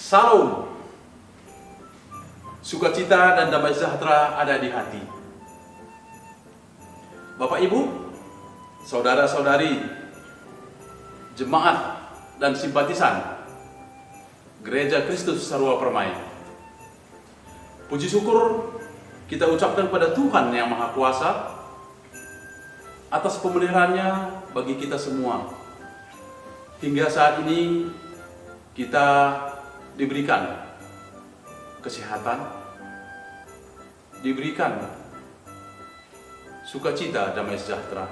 Salam, sukacita dan damai sejahtera ada di hati. Bapak Ibu, saudara-saudari, jemaat dan simpatisan Gereja Kristus Sarwa Permai. Puji syukur kita ucapkan pada Tuhan yang Maha Kuasa atas pemeliharaannya bagi kita semua. Hingga saat ini kita diberikan kesehatan, diberikan sukacita, damai sejahtera.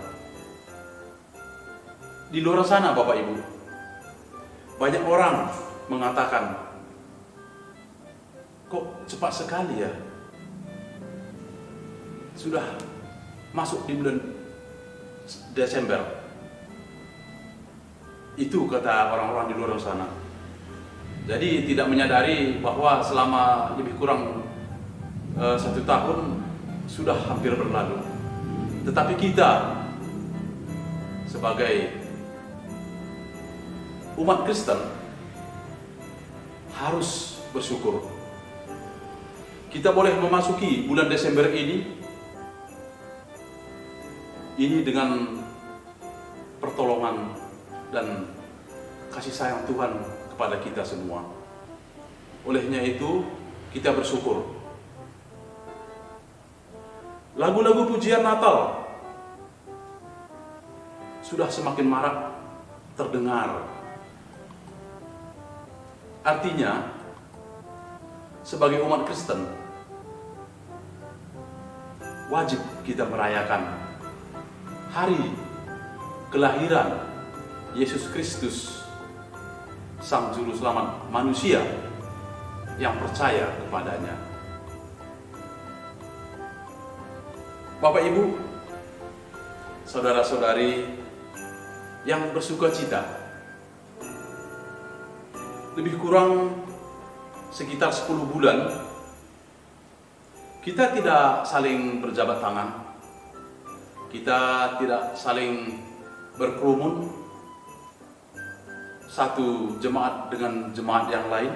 Di luar sana Bapak Ibu, banyak orang mengatakan, kok cepat sekali ya, sudah masuk di bulan Desember. Itu kata orang-orang di luar sana. Jadi tidak menyadari bahwa selama lebih kurang 1 tahun sudah hampir berlalu. Tetapi kita sebagai umat Kristen harus bersyukur. Kita boleh memasuki bulan Desember ini dengan pertolongan dan kasih sayang Tuhan kepada kita semua. Olehnya itu, kita bersyukur. Lagu-lagu pujian Natal sudah semakin marak terdengar. Artinya, sebagai umat Kristen, wajib kita merayakan hari kelahiran Yesus Kristus, Sang Juru Selamat manusia yang percaya kepadanya. Bapak Ibu, saudara-saudari yang bersukacita, lebih kurang sekitar 10 bulan kita tidak saling berjabat tangan, kita tidak saling berkerumun satu jemaat dengan jemaat yang lain,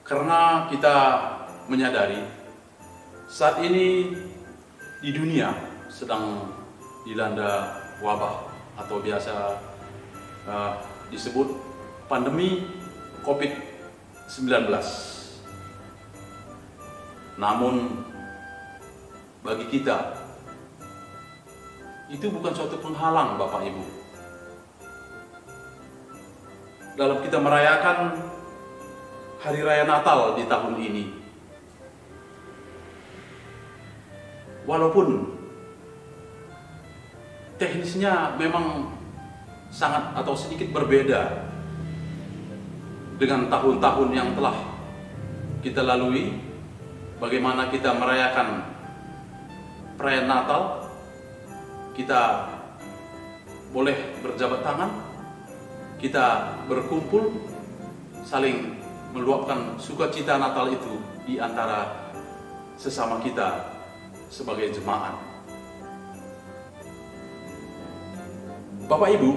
karena kita menyadari saat ini di dunia sedang dilanda wabah atau biasa disebut pandemi COVID-19. Namun bagi kita itu bukan suatu penghalang Bapak Ibu dalam kita merayakan Hari Raya Natal di tahun ini. Walaupun teknisnya memang sangat atau sedikit berbeda dengan tahun-tahun yang telah kita lalui, bagaimana kita merayakan perayaan Natal, kita boleh berjabat tangan, kita berkumpul, saling meluapkan sukacita Natal itu di antara sesama kita sebagai jemaat. Bapak Ibu,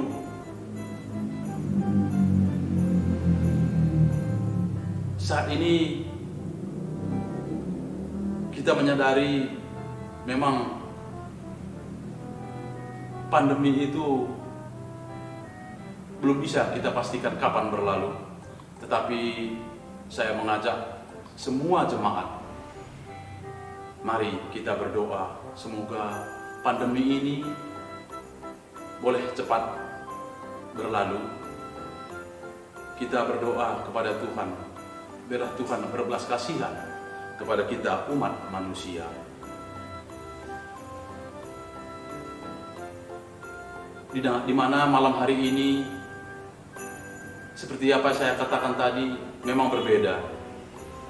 saat ini kita menyadari memang pandemi itu belum bisa kita pastikan kapan berlalu, tetapi saya mengajak semua jemaat, mari kita berdoa semoga pandemi ini boleh cepat berlalu. Kita berdoa kepada Tuhan, biarlah Tuhan berbelas kasihan kepada kita umat manusia. Di mana malam hari ini, seperti apa saya katakan tadi, memang berbeda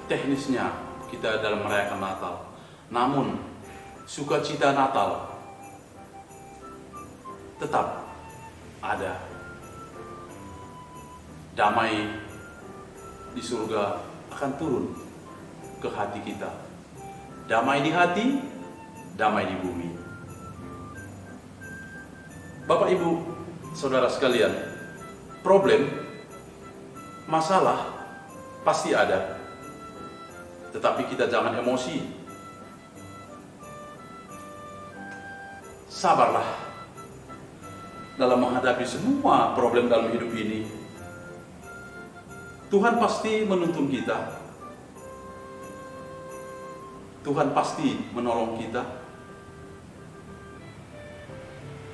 teknisnya kita dalam merayakan Natal. Namun sukacita Natal tetap ada. Damai di surga akan turun ke hati kita. Damai di hati, damai di bumi. Bapak Ibu, saudara sekalian, problem Masalah pasti ada, tetapi kita jangan emosi. Sabarlah dalam menghadapi semua problem dalam hidup ini. Tuhan pasti menuntun kita. Tuhan pasti menolong kita.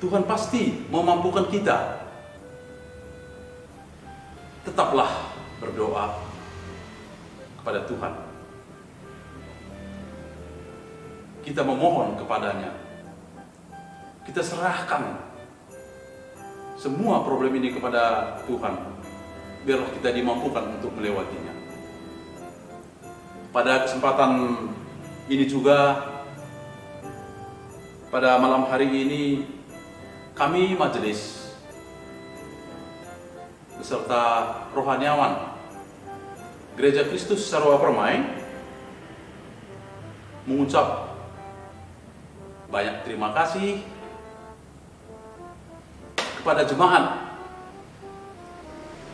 Tuhan pasti memampukan kita. Tetaplah berdoa kepada Tuhan. Kita memohon kepadanya. Kita serahkan semua problem ini kepada Tuhan. Biarlah kita dimampukan untuk melewatinya. Pada kesempatan ini juga, pada malam hari ini, kami majelis beserta rohaniawan Gereja Kristus Sarwa Permai mengucap banyak terima kasih kepada jemaat,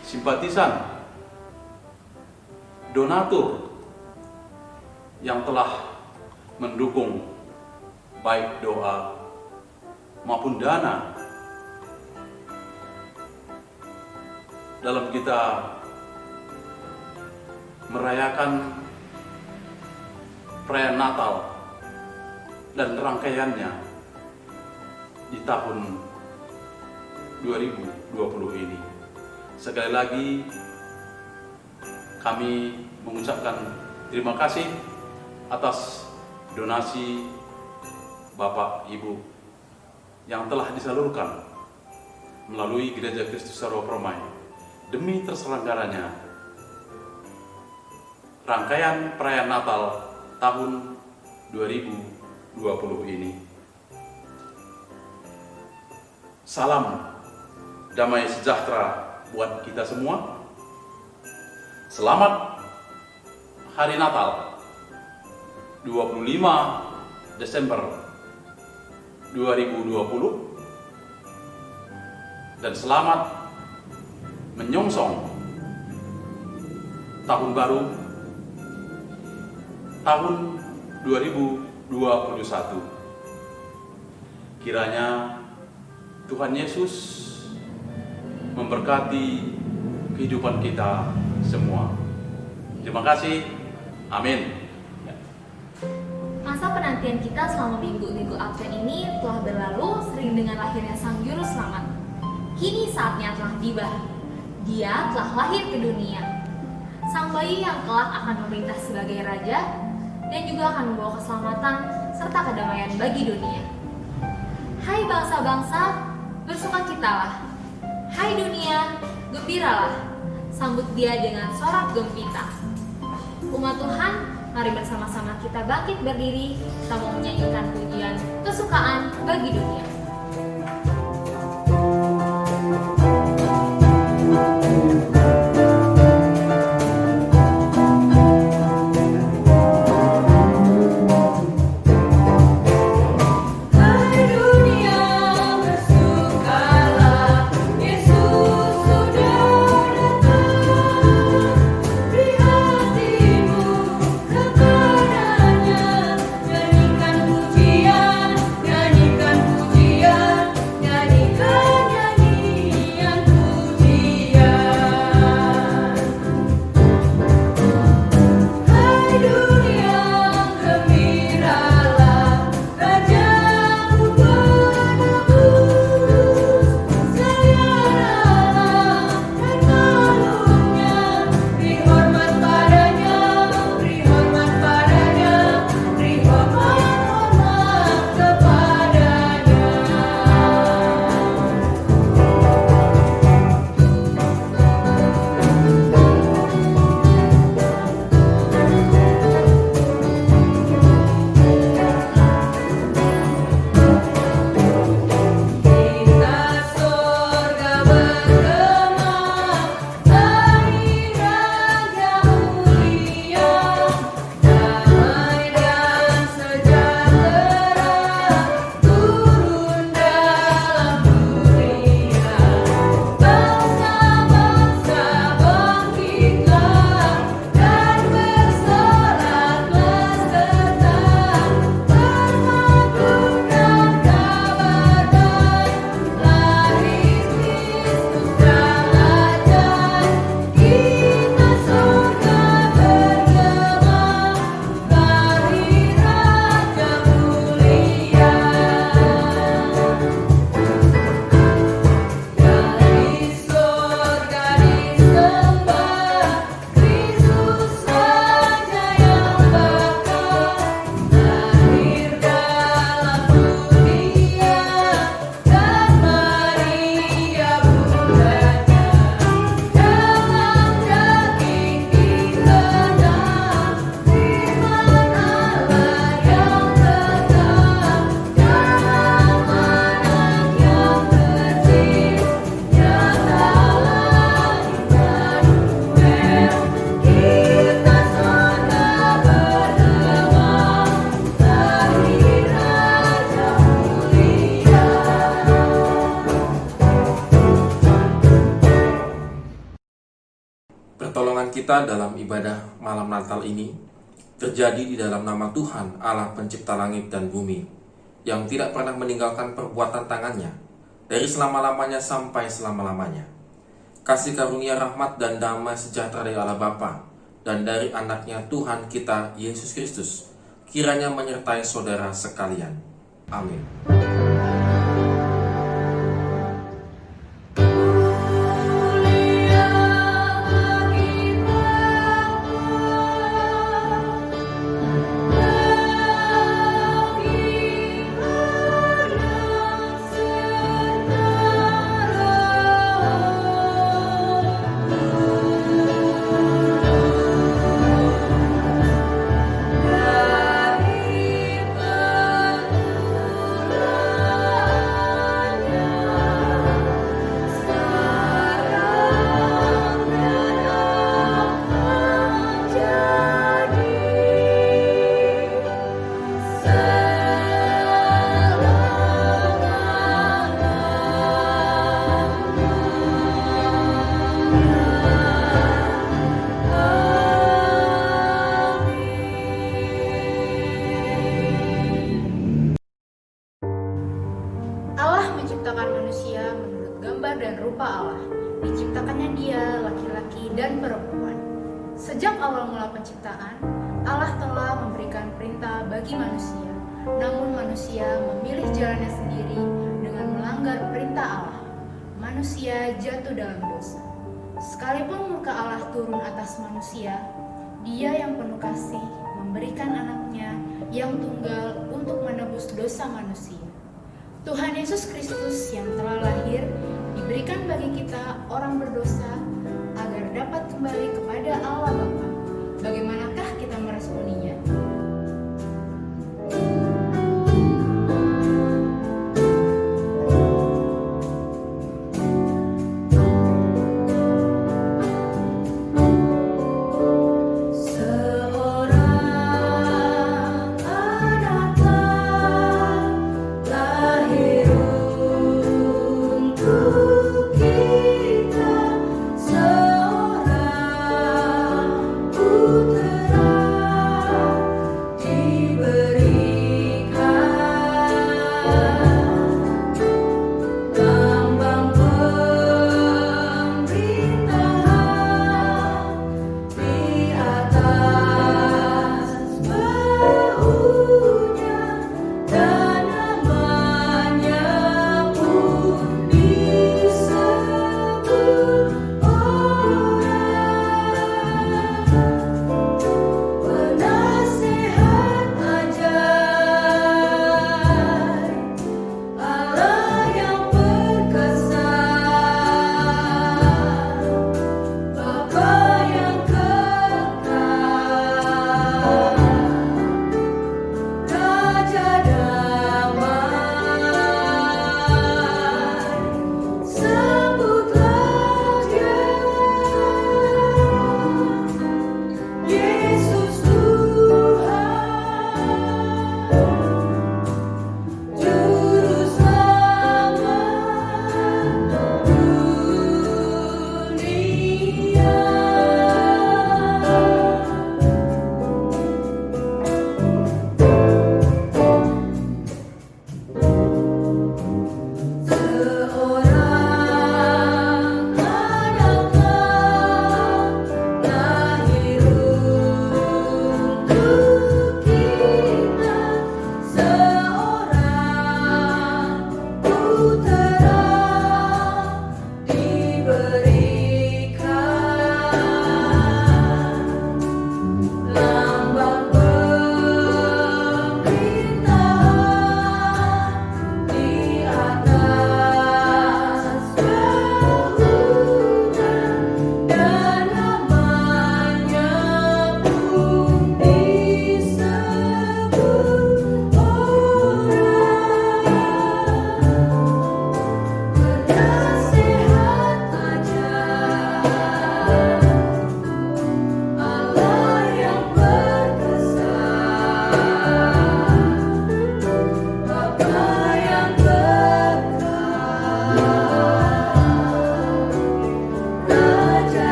simpatisan, donatur yang telah mendukung baik doa maupun dana dalam kita merayakan perayaan Natal dan rangkaiannya di tahun 2020 ini. Sekali lagi kami mengucapkan terima kasih atas donasi Bapak Ibu yang telah disalurkan melalui Gereja Kristus Sarwa Permai demi terselenggaranya rangkaian perayaan Natal tahun 2020 ini. Salam damai sejahtera buat kita semua. Selamat Hari Natal 25 Desember 2020 dan selamat menyongsong tahun baru tahun 2021. Kiranya Tuhan Yesus memberkati kehidupan kita semua. Terima kasih. Amin. Masa penantian kita selama minggu-minggu Advent ini telah berlalu sering dengan lahirnya Sang Juru Selamat. Kini saatnya telah tiba. Dia telah lahir ke dunia. Sang bayi yang kelak akan memerintah sebagai raja dan juga akan membawa keselamatan serta kedamaian bagi dunia. Hai bangsa-bangsa, bersukacitalah. Hai dunia, gembiralah. Sambut dia dengan sorak gembira. Umat Tuhan, mari bersama-sama kita bangkit berdiri, kita mau menyanyikan pujian kesukaan bagi dunia. Nyanyikan pujian kita dalam ibadah malam Natal ini terjadi di dalam nama Tuhan Allah pencipta langit dan bumi, yang tidak pernah meninggalkan perbuatan tangannya dari selama-lamanya sampai selama-lamanya. Kasih karunia rahmat dan damai sejahtera dari Allah Bapa dan dari anaknya Tuhan kita Yesus Kristus kiranya menyertai saudara sekalian. Amin. Allah menciptakan manusia menurut gambar dan rupa Allah. Diciptakannya dia laki-laki dan perempuan. Sejak awal mula penciptaan, Allah telah memberikan perintah bagi manusia. Namun manusia memilih jalannya sendiri dengan melanggar perintah Allah. Manusia jatuh dalam dosa. Sekalipun murka Allah turun atas manusia, Dia yang penuh kasih memberikan anaknya yang tunggal untuk menebus dosa manusia. Tuhan Yesus Kristus yang telah lahir diberikan bagi kita orang berdosa agar dapat kembali kepada Allah Bapa. Bagaimanakah kita meresponinya?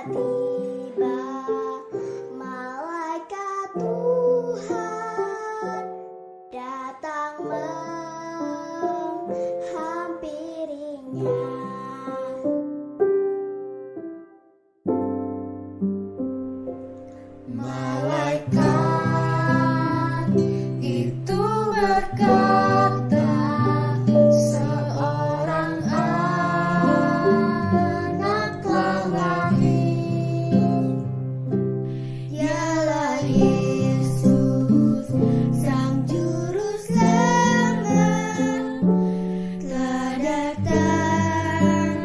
tiba, malaikat Tuhan datang menghampirinya. Malaikat itu berkata, seorang anak telah lahir, ialah Yesus, Sang Juru Selamat, telah datang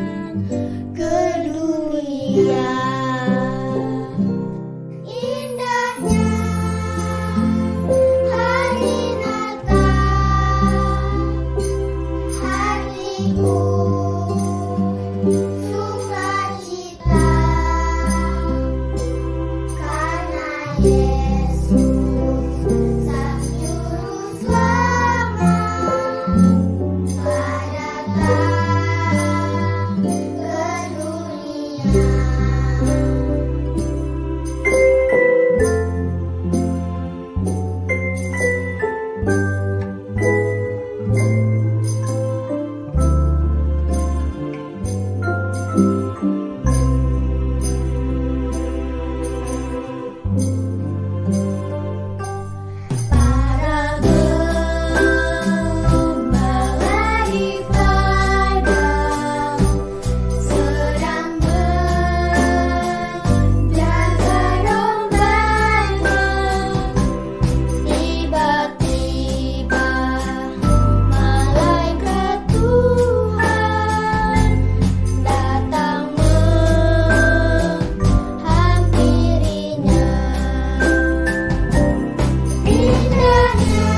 ke dunia. Indahnya hari Natal, hatiku sukacita, karena Yesus, Sang Juru Selamat, telah datang ke dunia. Para gembala di padang sedang menjaga dombanya. Tiba-tiba malaikat Tuhan datang menghampirinya. Indahnya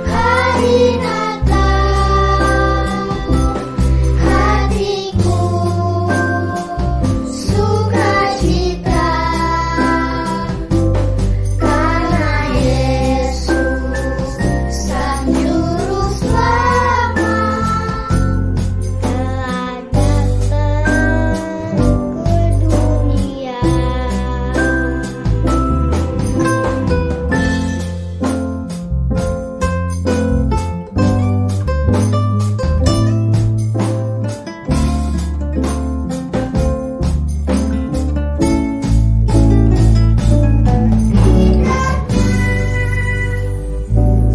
hari Natal, hatiku sukacita, karena Yesus, Sang Juru Selamat, telah datang ke dunia.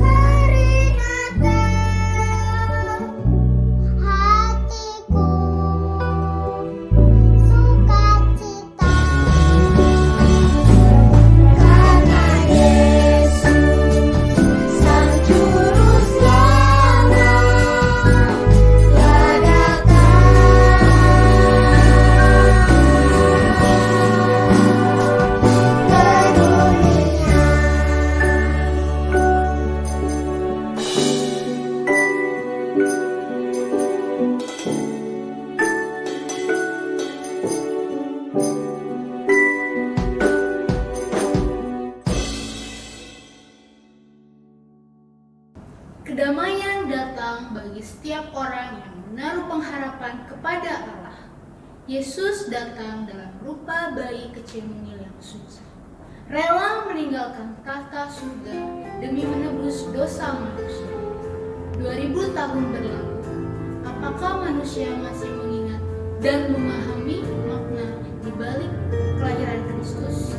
Hari Natal, hatiku sukacita, karena Yesus, Sang Juru Selamat, telah datang ke dunia. Kedamaian datang bagi setiap orang yang menaruh pengharapan kepada Allah. Yesus datang dalam rupa bayi kecil mungil yang susah, rela meninggalkan tahta surga demi menebus dosa manusia. 2000 tahun berlalu, apakah manusia masih mengingat dan memahami makna di balik kelahiran Kristus?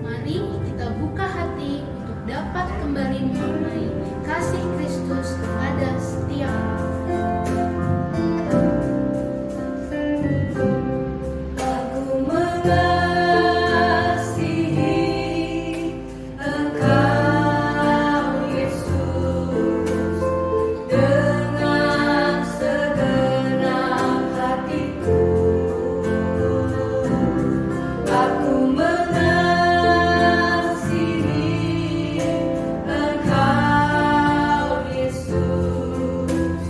Mari kita buka hati untuk dapat kembali memaknai kasih Kristus kepada setiap orang. Aku mengasihi Engkau, Yesus, dengan segenap hatiku. Aku mengasihi Engkau, Yesus,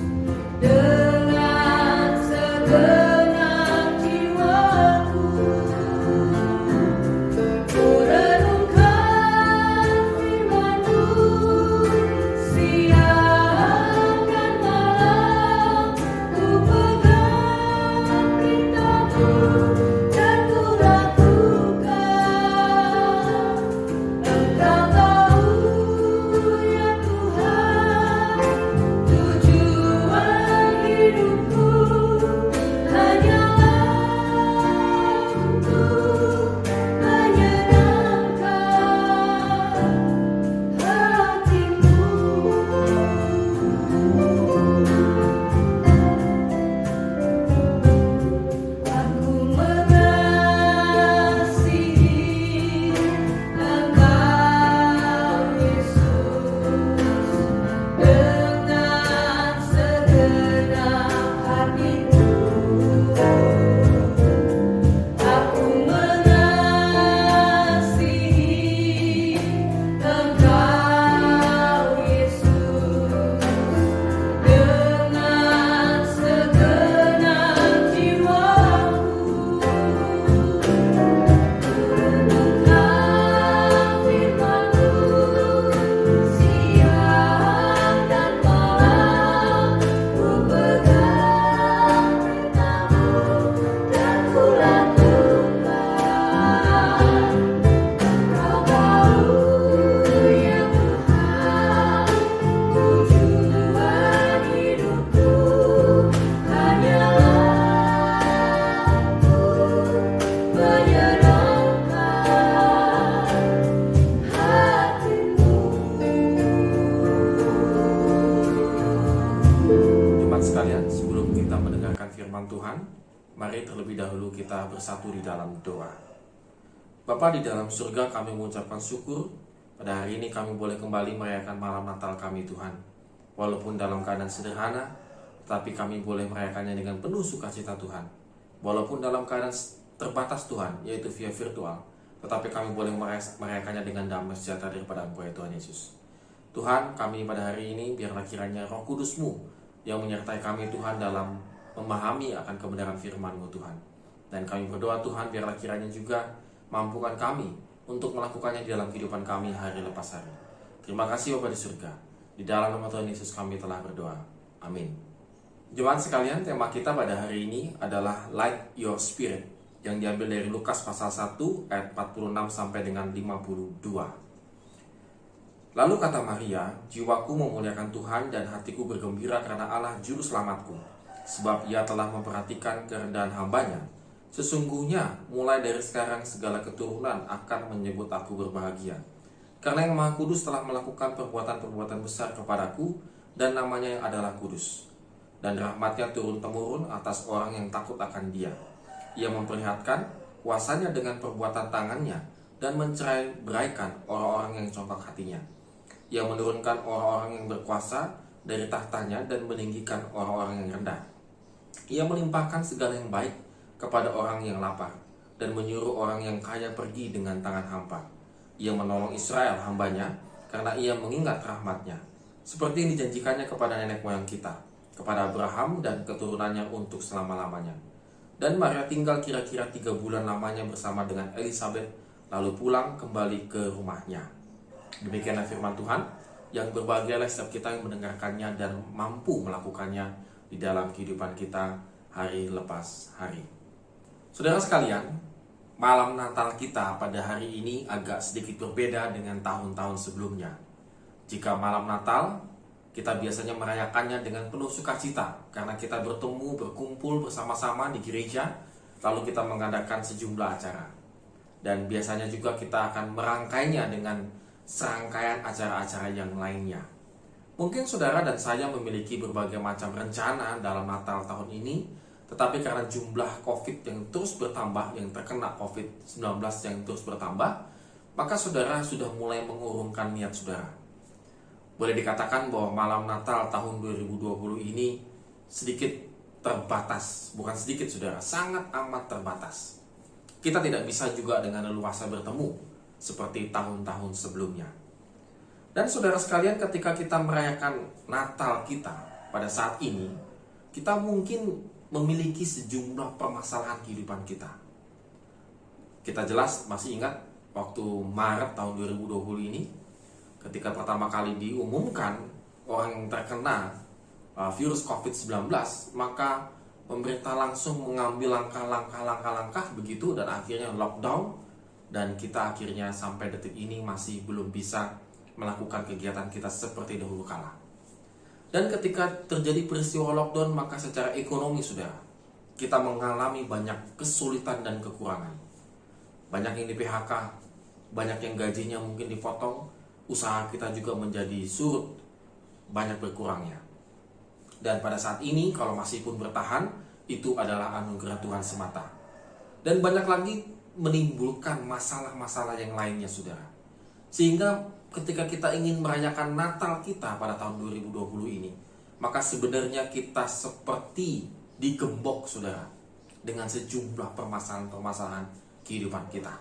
dengan segenap jiwaku. Mari terlebih dahulu kita bersatu di dalam doa. Bapa di dalam surga, kami mengucapkan syukur pada hari ini kami boleh kembali merayakan malam Natal kami Tuhan. Walaupun dalam keadaan sederhana, tetapi kami boleh merayakannya dengan penuh sukacita Tuhan. Walaupun dalam keadaan terbatas Tuhan, yaitu via virtual, tetapi kami boleh merayakannya dengan damai sejahtera daripada Engkau ya Tuhan Yesus. Tuhan, kami pada hari ini biarlah kiranya Roh Kudus-Mu yang menyertai kami Tuhan dalam memahami akan kebenaran firman-Mu Tuhan. Dan kami berdoa Tuhan biarlah kiranya juga mampukan kami untuk melakukannya di dalam kehidupan kami hari lepas hari. Terima kasih Bapa di surga. Di dalam nama Tuhan Yesus kami telah berdoa. Amin. Jemaat sekalian, tema kita pada hari ini adalah Light Your Spirit yang diambil dari Lukas pasal 1 ayat 46 sampai dengan 52. Lalu kata Maria, jiwaku memuliakan Tuhan dan hatiku bergembira karena Allah juru selamatku, sebab ia telah memperhatikan kerendahan hambanya. Sesungguhnya mulai dari sekarang segala keturunan akan menyebut aku berbahagia, karena yang Maha Kudus telah melakukan perbuatan-perbuatan besar kepadaku, dan namanya yang adalah kudus. Dan rahmatnya turun-temurun atas orang yang takut akan dia. Ia memperlihatkan kuasanya dengan perbuatan tangannya, dan mencerai-beraikan orang-orang yang congkak hatinya. Ia menurunkan orang-orang yang berkuasa dari tahtanya dan meninggikan orang-orang yang rendah. Ia melimpahkan segala yang baik kepada orang yang lapar dan menyuruh orang yang kaya pergi dengan tangan hampa. Ia menolong Israel hambanya karena ia mengingat rahmatnya, seperti yang dijanjikannya kepada nenek moyang kita, kepada Abraham dan keturunannya untuk selama-lamanya. Dan Maria tinggal kira-kira 3 bulan lamanya bersama dengan Elizabeth, lalu pulang kembali ke rumahnya. Demikianlah firman Tuhan, yang berbahagialah setiap kita yang mendengarkannya dan mampu melakukannya di dalam kehidupan kita hari lepas hari. Saudara sekalian, malam Natal kita pada hari ini agak sedikit berbeda dengan tahun-tahun sebelumnya. Jika malam Natal, kita biasanya merayakannya dengan penuh sukacita karena kita bertemu, berkumpul bersama-sama di gereja, lalu kita mengadakan sejumlah acara. Dan biasanya juga kita akan merangkainya dengan serangkaian acara-acara yang lainnya. Mungkin saudara dan saya memiliki berbagai macam rencana dalam Natal tahun ini, tetapi karena jumlah COVID yang terus bertambah, yang terkena COVID-19 yang terus bertambah, maka saudara sudah mulai mengurungkan niat saudara. Boleh dikatakan bahwa malam Natal tahun 2020 ini sedikit terbatas, bukan sedikit saudara, sangat amat terbatas. Kita tidak bisa juga dengan leluasa bertemu seperti tahun-tahun sebelumnya. Dan saudara sekalian, ketika kita merayakan Natal kita pada saat ini, kita mungkin memiliki sejumlah permasalahan kehidupan kita. Kita jelas masih ingat waktu Maret tahun 2020 ini, ketika pertama kali diumumkan orang yang terkena virus COVID-19, maka pemerintah langsung mengambil langkah-langkah begitu dan akhirnya lockdown. Dan kita akhirnya sampai detik ini masih belum bisa melakukan kegiatan kita seperti dahulu kala. Dan ketika terjadi peristiwa lockdown, maka secara ekonomi saudara, kita mengalami banyak kesulitan dan kekurangan. Banyak yang di PHK, banyak yang gajinya mungkin dipotong, usaha kita juga menjadi surut, banyak berkurangnya. Dan pada saat ini kalau masih pun bertahan, itu adalah anugerah Tuhan semata. Dan banyak lagi menimbulkan masalah-masalah yang lainnya saudara. Sehingga ketika kita ingin merayakan Natal kita pada tahun 2020 ini, maka sebenarnya kita seperti digembok saudara dengan sejumlah permasalahan-permasalahan kehidupan kita.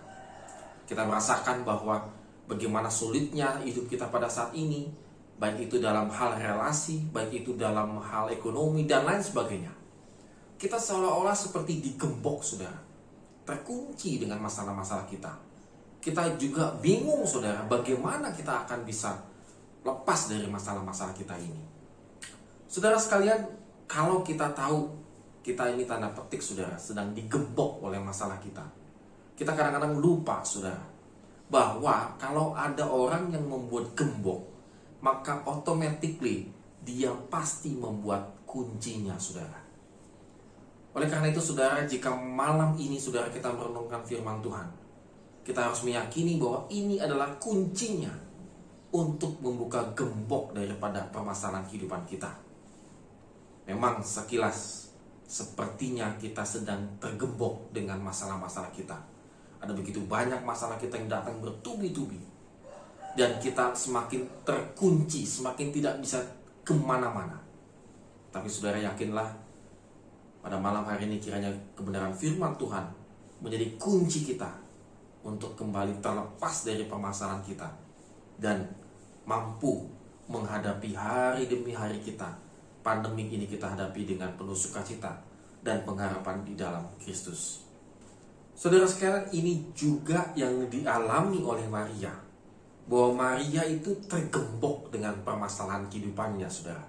Kita merasakan bahwa bagaimana sulitnya hidup kita pada saat ini, baik itu dalam hal relasi, baik itu dalam hal ekonomi dan lain sebagainya. Kita seolah-olah seperti digembok saudara, terkunci dengan masalah-masalah kita. Kita juga bingung saudara, bagaimana kita akan bisa lepas dari masalah-masalah kita ini. Saudara sekalian, kalau kita tahu kita ini tanda petik saudara sedang digembok oleh masalah kita, kita kadang-kadang lupa saudara bahwa kalau ada orang yang membuat gembok, maka automatically dia pasti membuat kuncinya saudara. Oleh karena itu saudara, jika malam ini saudara kita merenungkan firman Tuhan, kita harus meyakini bahwa ini adalah kuncinya untuk membuka gembok daripada permasalahan kehidupan kita. Memang sekilas sepertinya kita sedang tergembok dengan masalah-masalah kita. Ada begitu banyak masalah kita yang datang bertubi-tubi, dan kita semakin terkunci, semakin tidak bisa kemana-mana. Tapi saudara, yakinlah, pada malam hari ini kiranya kebenaran firman Tuhan menjadi kunci kita untuk kembali terlepas dari permasalahan kita dan mampu menghadapi hari demi hari kita. Pandemi ini kita hadapi dengan penuh sukacita dan pengharapan di dalam Kristus. Saudara sekalian, ini juga yang dialami oleh Maria. Bahwa Maria itu tergembok dengan permasalahan kehidupannya, saudara.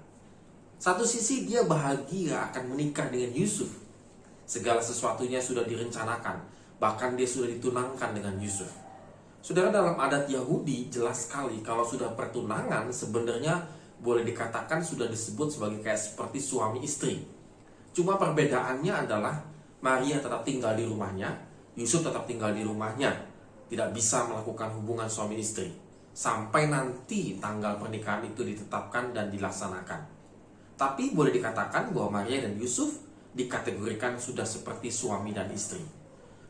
Satu sisi dia bahagia akan menikah dengan Yusuf. Segala sesuatunya sudah direncanakan. Bahkan dia sudah ditunangkan dengan Yusuf. Saudara, dalam adat Yahudi jelas sekali kalau sudah pertunangan sebenarnya boleh dikatakan sudah disebut sebagai kayak seperti suami istri. Cuma perbedaannya adalah Maria tetap tinggal di rumahnya, Yusuf tetap tinggal di rumahnya. Tidak bisa melakukan hubungan suami istri sampai nanti tanggal pernikahan itu ditetapkan dan dilaksanakan. Tapi boleh dikatakan bahwa Maria dan Yusuf dikategorikan sudah seperti suami dan istri.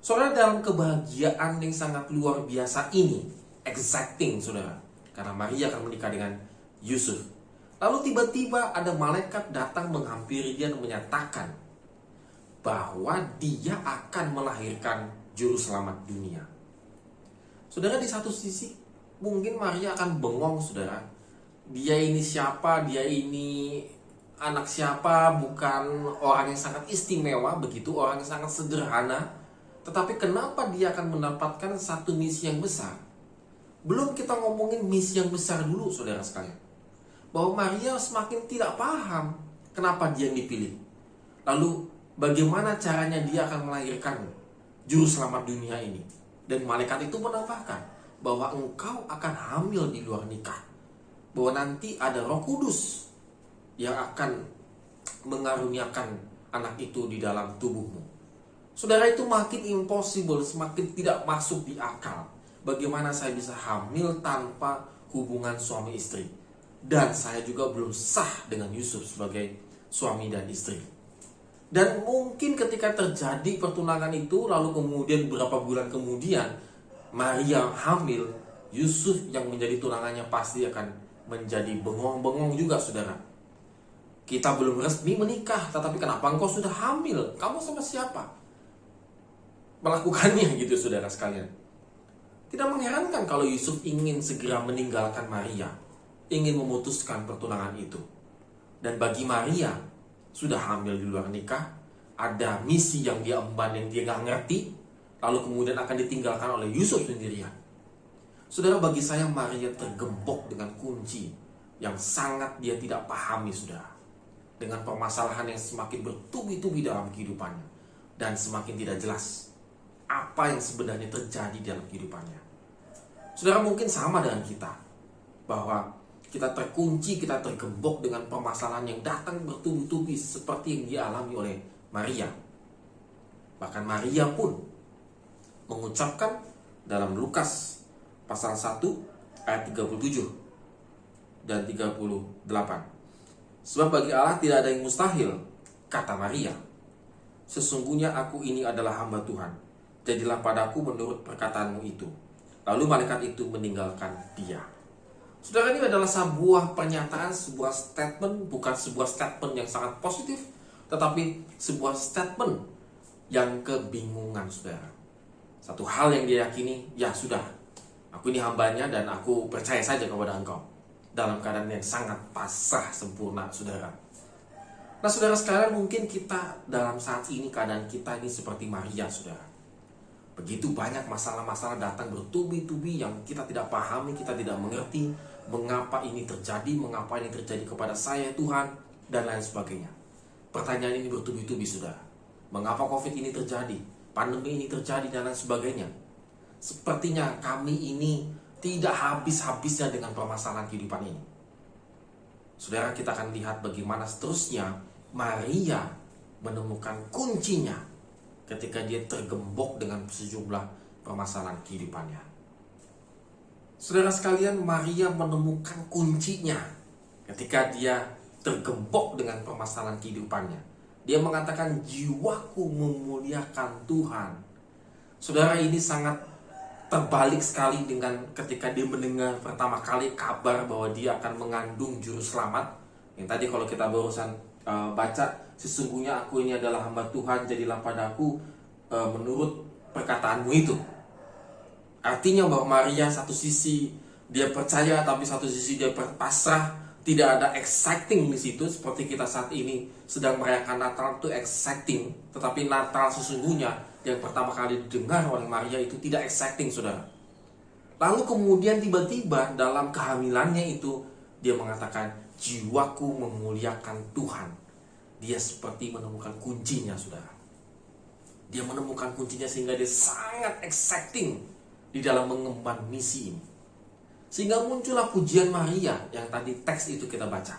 Saudara, dalam kebahagiaan yang sangat luar biasa ini, exacting saudara, karena Maria akan menikah dengan Yusuf. Lalu tiba-tiba ada malaikat datang menghampiri dia dan menyatakan bahwa dia akan melahirkan juru selamat dunia. Saudara, di satu sisi mungkin Maria akan bengong, saudara. Dia ini siapa? Dia ini anak siapa? Bukan orang yang sangat istimewa, begitu, orang yang sangat sederhana. Tetapi kenapa dia akan mendapatkan satu misi yang besar? Belum kita ngomongin misi yang besar dulu, saudara sekalian. Bahwa Maria semakin tidak paham kenapa dia yang dipilih. Lalu bagaimana caranya dia akan melahirkan juru selamat dunia ini. Dan malaikat itu menambahkan bahwa engkau akan hamil di luar nikah. Bahwa nanti ada Roh Kudus yang akan mengaruniakan anak itu di dalam tubuhmu. Saudara, itu makin impossible, semakin tidak masuk di akal. Bagaimana saya bisa hamil tanpa hubungan suami istri? Dan saya juga belum sah dengan Yusuf sebagai suami dan istri. Dan mungkin ketika terjadi pertunangan itu, lalu kemudian beberapa bulan kemudian Maria hamil, Yusuf yang menjadi tunangannya pasti akan menjadi bengong-bengong juga, saudara. Kita belum resmi menikah, tetapi kenapa engkau sudah hamil? Kamu sama siapa? Melakukannya gitu, saudara sekalian. Tidak mengherankan kalau Yusuf ingin segera meninggalkan Maria, ingin memutuskan pertunangan itu. Dan bagi Maria, sudah hamil di luar nikah, ada misi yang dia emban yang dia gak ngerti, lalu kemudian akan ditinggalkan oleh Yusuf sendirian. Saudara, bagi saya Maria tergembok dengan kunci yang sangat dia tidak pahami, saudara. Dengan permasalahan yang semakin bertubi-tubi dalam kehidupannya, dan semakin tidak jelas apa yang sebenarnya terjadi dalam kehidupannya. Saudara, mungkin sama dengan kita, bahwa kita terkunci, kita tergembok dengan permasalahan yang datang bertubi-tubi seperti yang dialami oleh Maria. Bahkan Maria pun mengucapkan dalam Lukas pasal 1 ayat 37 dan 38. Sebab bagi Allah tidak ada yang mustahil, kata Maria. Sesungguhnya aku ini adalah hamba Tuhan. Jadilah padaku menurut perkataanmu itu. Lalu malaikat itu meninggalkan dia. Saudara, ini adalah sebuah pernyataan, sebuah statement, bukan sebuah statement yang sangat positif, tetapi sebuah statement yang kebingungan, saudara. Satu hal yang dia yakini, ya sudah, aku ini hambanya dan aku percaya saja kepada engkau. Dalam keadaan yang sangat pasrah sempurna, saudara. Nah, saudara sekalian, mungkin kita dalam saat ini, keadaan kita ini seperti Maria, saudara. Begitu banyak masalah-masalah datang bertubi-tubi yang kita tidak pahami, kita tidak mengerti. Mengapa ini terjadi, mengapa ini terjadi kepada saya Tuhan, dan lain sebagainya. Pertanyaan ini bertubi-tubi, saudara. Mengapa COVID ini terjadi, pandemi ini terjadi, dan lain sebagainya. Sepertinya kami ini tidak habis-habisnya dengan permasalahan kehidupan ini. Saudara, kita akan lihat bagaimana seterusnya Maria menemukan kuncinya ketika dia tergembok dengan sejumlah permasalahan kehidupannya. Saudara sekalian, Maria menemukan kuncinya ketika dia tergembok dengan permasalahan kehidupannya. Dia mengatakan jiwaku memuliakan Tuhan. Saudara, ini sangat terbalik sekali dengan ketika dia mendengar pertama kali kabar bahwa dia akan mengandung juru selamat. Yang tadi kalau kita barusan baca, sesungguhnya aku ini adalah hamba Tuhan, jadilah padaku menurut perkataanmu itu. Artinya bahwa Maria satu sisi dia percaya, tapi satu sisi dia pasrah. Tidak ada exciting di situ seperti kita saat ini sedang merayakan Natal itu exciting, tetapi Natal sesungguhnya yang pertama kali didengar oleh Maria itu tidak exciting, saudara. Lalu kemudian tiba-tiba dalam kehamilannya itu dia mengatakan jiwaku memuliakan Tuhan. Dia seperti menemukan kuncinya, saudara. Dia menemukan kuncinya sehingga dia sangat exciting di dalam mengemban misi ini. Sehingga muncullah pujian Maria yang tadi teks itu kita baca.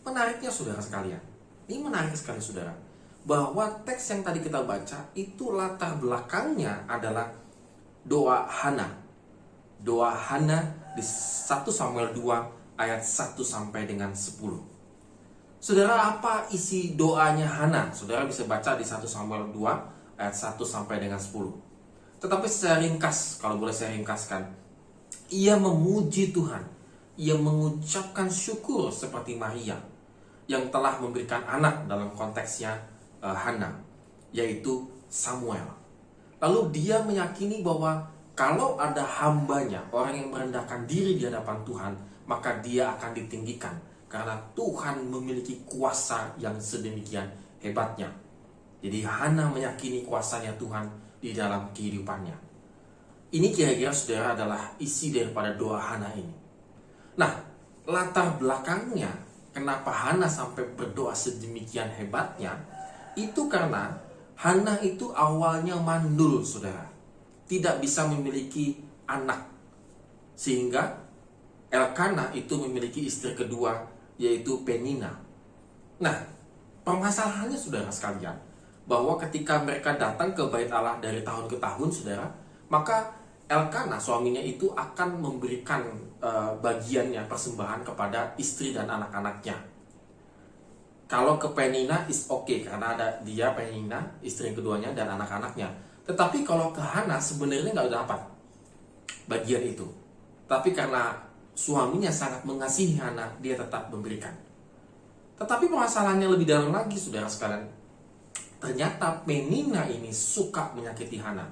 Menariknya saudara sekalian, ini menarik sekali saudara, bahwa teks yang tadi kita baca itu latar belakangnya adalah doa Hana. Doa Hana di 1 Samuel 2 ayat 1 sampai dengan 10. Saudara, apa isi doanya Hana? Saudara bisa baca di 1 Samuel 2 ayat 1 sampai dengan 10. Tetapi secara ringkas, kalau boleh saya ringkaskan, ia memuji Tuhan, ia mengucapkan syukur seperti Maria yang telah memberikan anak dalam konteksnya Hana, yaitu Samuel. Lalu dia meyakini bahwa kalau ada hambanya, orang yang merendahkan diri di hadapan Tuhan, maka dia akan ditinggikan karena Tuhan memiliki kuasa yang sedemikian hebatnya. Jadi Hana meyakini kuasanya Tuhan di dalam kehidupannya. Ini kira-kira saudara adalah isi daripada doa Hana ini. Nah, latar belakangnya kenapa Hana sampai berdoa sedemikian hebatnya, itu karena Hana itu awalnya mandul, saudara. Tidak bisa memiliki anak. Sehingga Elkana itu memiliki istri kedua, yaitu Penina. Nah, permasalahannya saudara sekalian, bahwa ketika mereka datang ke bait Allah dari tahun ke tahun, saudara, maka Elkana suaminya itu akan memberikan bagiannya, persembahan kepada istri dan anak-anaknya. Kalau ke Penina is okay, karena ada dia, Penina, istri yang keduanya, dan anak-anaknya. Tetapi kalau ke Hana sebenarnya nggak dapat bagian itu. Tapi karena suaminya sangat mengasihi Hana, dia tetap memberikan. Tetapi permasalahannya lebih dalam lagi, saudara sekalian. Ternyata Penina ini suka menyakiti Hana.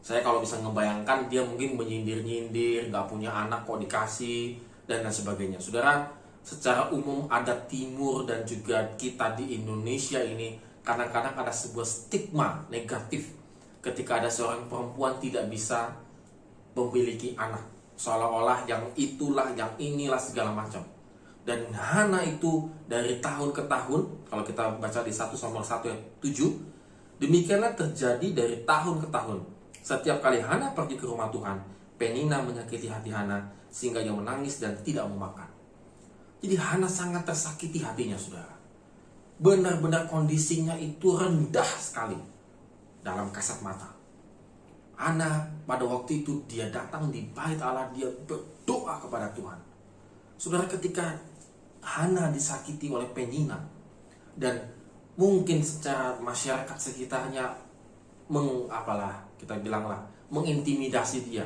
Saya kalau bisa ngebayangkan dia mungkin menyindir-nyindir, gak punya anak kok dikasih, dan lain sebagainya. Saudara, secara umum adat timur dan juga kita di Indonesia ini kadang-kadang ada sebuah stigma negatif ketika ada seorang perempuan tidak bisa memiliki anak. Seolah-olah yang itulah, yang inilah segala macam. Dan Hana itu dari tahun ke tahun, kalau kita baca di 1 Samuel 1 ayat 7, demikianlah terjadi dari tahun ke tahun. Setiap kali Hana pergi ke rumah Tuhan, Penina menyakiti hati Hana sehingga ia menangis dan tidak mau makan. Jadi Hana sangat tersakiti hatinya, saudara. Benar-benar kondisinya itu rendah sekali dalam kasat mata. Hana pada waktu itu dia datang di bait Allah, dia berdoa kepada Tuhan. Saudara, ketika Hana disakiti oleh Penina dan mungkin secara masyarakat sekitarnya kita bilanglah mengintimidasi dia,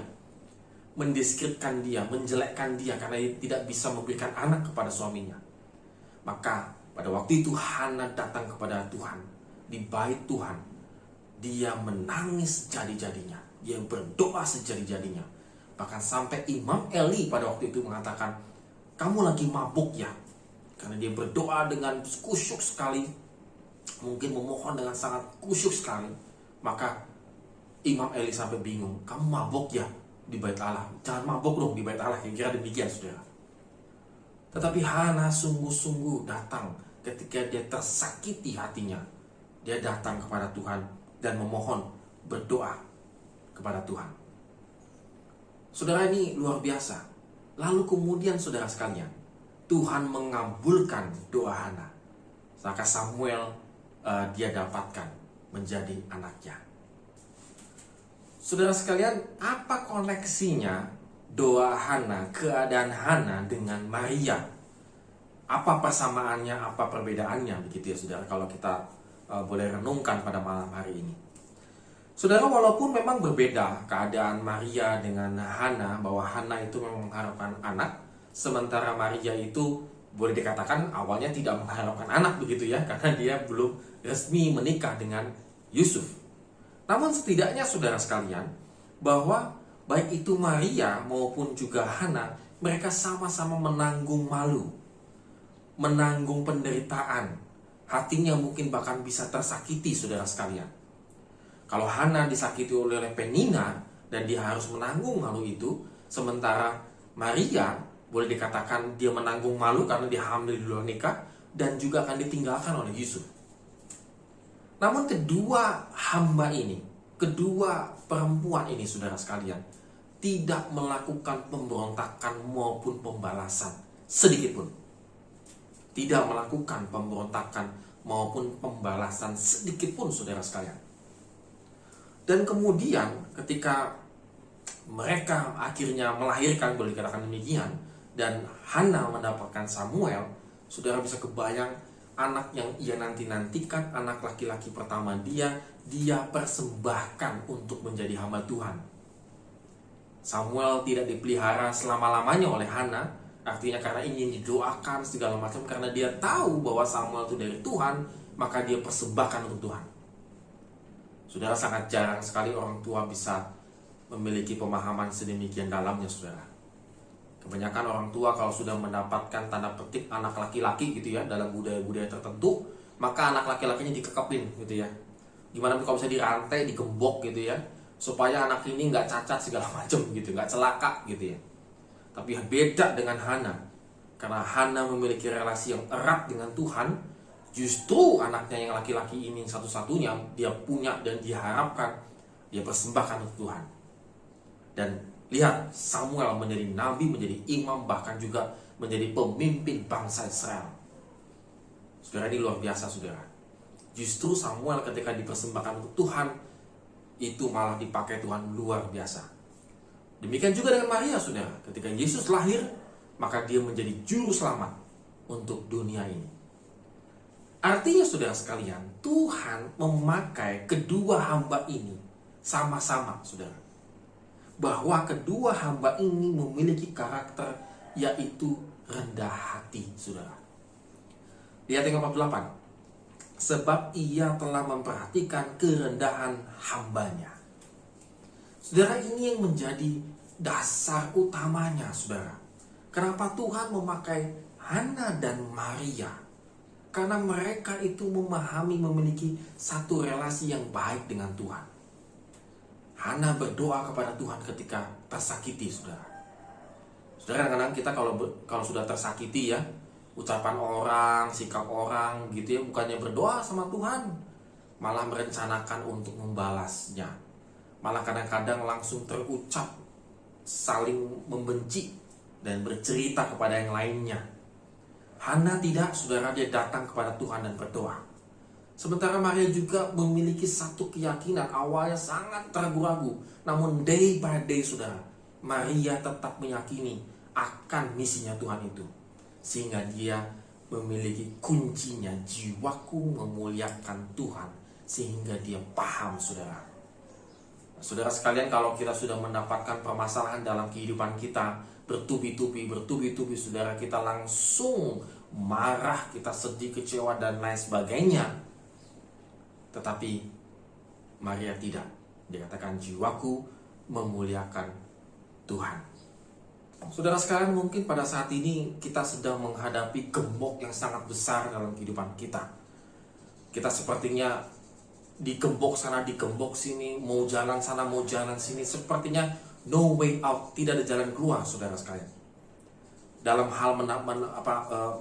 mendiskreditkan dia, menjelekkan dia karena dia tidak bisa memberikan anak kepada suaminya. Maka pada waktu itu Hana datang kepada Tuhan di bait Tuhan. Dia menangis jadi-jadinya, dia berdoa sejadi-jadinya. Bahkan sampai Imam Eli pada waktu itu mengatakan, kamu lagi mabuk ya? Karena dia berdoa dengan kusyuk sekali, mungkin memohon dengan sangat kusyuk sekali. Maka Imam Eli sampai bingung, kamu mabuk ya di bait Allah? Jangan mabuk dong di bait Allah. Kira-kira demikian, saudara. Tetapi Hana sungguh-sungguh datang ketika dia tersakiti hatinya. Dia datang kepada Tuhan dan memohon, berdoa kepada Tuhan. Saudara, ini luar biasa. Lalu kemudian saudara sekalian, Tuhan mengabulkan doa Hana. Maka Samuel dia dapatkan menjadi anaknya. Saudara sekalian, apa koneksinya doa Hana, keadaan Hana dengan Maria? Apa persamaannya, apa perbedaannya, begitu ya saudara, kalau kita boleh renungkan pada malam hari ini. Saudara, walaupun memang berbeda keadaan Maria dengan Hana, bahwa Hana itu memang mengharapkan anak, sementara Maria itu boleh dikatakan awalnya tidak mengharapkan anak, begitu ya, karena dia belum resmi menikah dengan Yusuf. Namun setidaknya saudara sekalian, bahwa baik itu Maria maupun juga Hana, mereka sama-sama menanggung malu, menanggung penderitaan. Hatinya mungkin bahkan bisa tersakiti, saudara sekalian. Kalau Hana disakiti oleh Penina dan dia harus menanggung malu itu, sementara Maria boleh dikatakan dia menanggung malu karena dia hamil di luar nikah dan juga akan ditinggalkan oleh Yusuf. Namun kedua hamba ini, kedua perempuan ini, saudara sekalian, tidak melakukan pemberontakan maupun pembalasan sedikit pun. Tidak melakukan pemberontakan maupun pembalasan sedikit pun, saudara sekalian. Dan kemudian ketika mereka akhirnya melahirkan, boleh dikatakan demikian, dan Hana mendapatkan Samuel, saudara bisa kebayang anak yang ia nanti-nantikan, anak laki-laki pertama dia persembahkan untuk menjadi hamba Tuhan. Samuel tidak dipelihara selama-lamanya oleh Hana, artinya karena ingin didoakan segala macam, karena dia tahu bahwa Samuel itu dari Tuhan, maka dia persembahkan untuk Tuhan. Saudara, sangat jarang sekali orang tua bisa memiliki pemahaman sedemikian dalamnya, saudara. Kebanyakan orang tua kalau sudah mendapatkan tanda petik anak laki-laki gitu ya, dalam budaya-budaya tertentu, maka anak laki-lakinya dikekepin gitu ya. Gimana kalau bisa dirantai, digembok gitu ya, supaya anak ini nggak cacat segala macam gitu, nggak celaka gitu ya. Tapi beda dengan Hana, karena Hana memiliki relasi yang erat dengan Tuhan. Justru anaknya yang laki-laki ini satu-satunya dia punya dan diharapkan dia persembahkan untuk Tuhan. Dan lihat, Samuel menjadi nabi, menjadi imam, bahkan juga menjadi pemimpin bangsa Israel. Saudara, ini luar biasa, saudara. Justru Samuel ketika dipersembahkan untuk Tuhan, itu malah dipakai Tuhan luar biasa. Demikian juga dengan Maria, saudara. Ketika Yesus lahir, maka dia menjadi juru selamat untuk dunia ini. Artinya, saudara sekalian, Tuhan memakai kedua hamba ini sama-sama, saudara. Bahwa kedua hamba ini memiliki karakter, yaitu rendah hati, saudara. Lihat yang 48. Sebab ia telah memperhatikan kerendahan hambanya. Saudara, ini yang menjadi dasar utamanya, saudara. Kenapa Tuhan memakai Hana dan Maria? Karena mereka itu memahami, memiliki satu relasi yang baik dengan Tuhan. Hana berdoa kepada Tuhan ketika tersakiti, saudara. Saudara, kadang-kadang kita kalau sudah tersakiti ya, ucapan orang, sikap orang gitu ya, bukannya berdoa sama Tuhan, malah merencanakan untuk membalasnya. Malah kadang-kadang langsung terucap, saling membenci dan bercerita kepada yang lainnya. Hana tidak, saudara, dia datang kepada Tuhan dan berdoa. Sementara Maria juga memiliki satu keyakinan, awalnya sangat ragu-ragu, namun day by day, saudara, Maria tetap meyakini akan misinya Tuhan itu. Sehingga dia memiliki kuncinya, jiwaku memuliakan Tuhan, sehingga dia paham, saudara. Saudara sekalian, kalau kita sudah mendapatkan permasalahan dalam kehidupan kita, bertubi-tubi, saudara, kita langsung marah, kita sedih, kecewa, dan lain sebagainya. Tetapi Maria tidak. Dikatakan jiwaku memuliakan Tuhan. Saudara sekalian, mungkin pada saat ini kita sedang menghadapi gembok yang sangat besar dalam kehidupan kita. Kita sepertinya digembok sana, digembok sini, mau jalan sana, mau jalan sini, sepertinya no way out, tidak ada jalan keluar, saudara sekalian. Dalam hal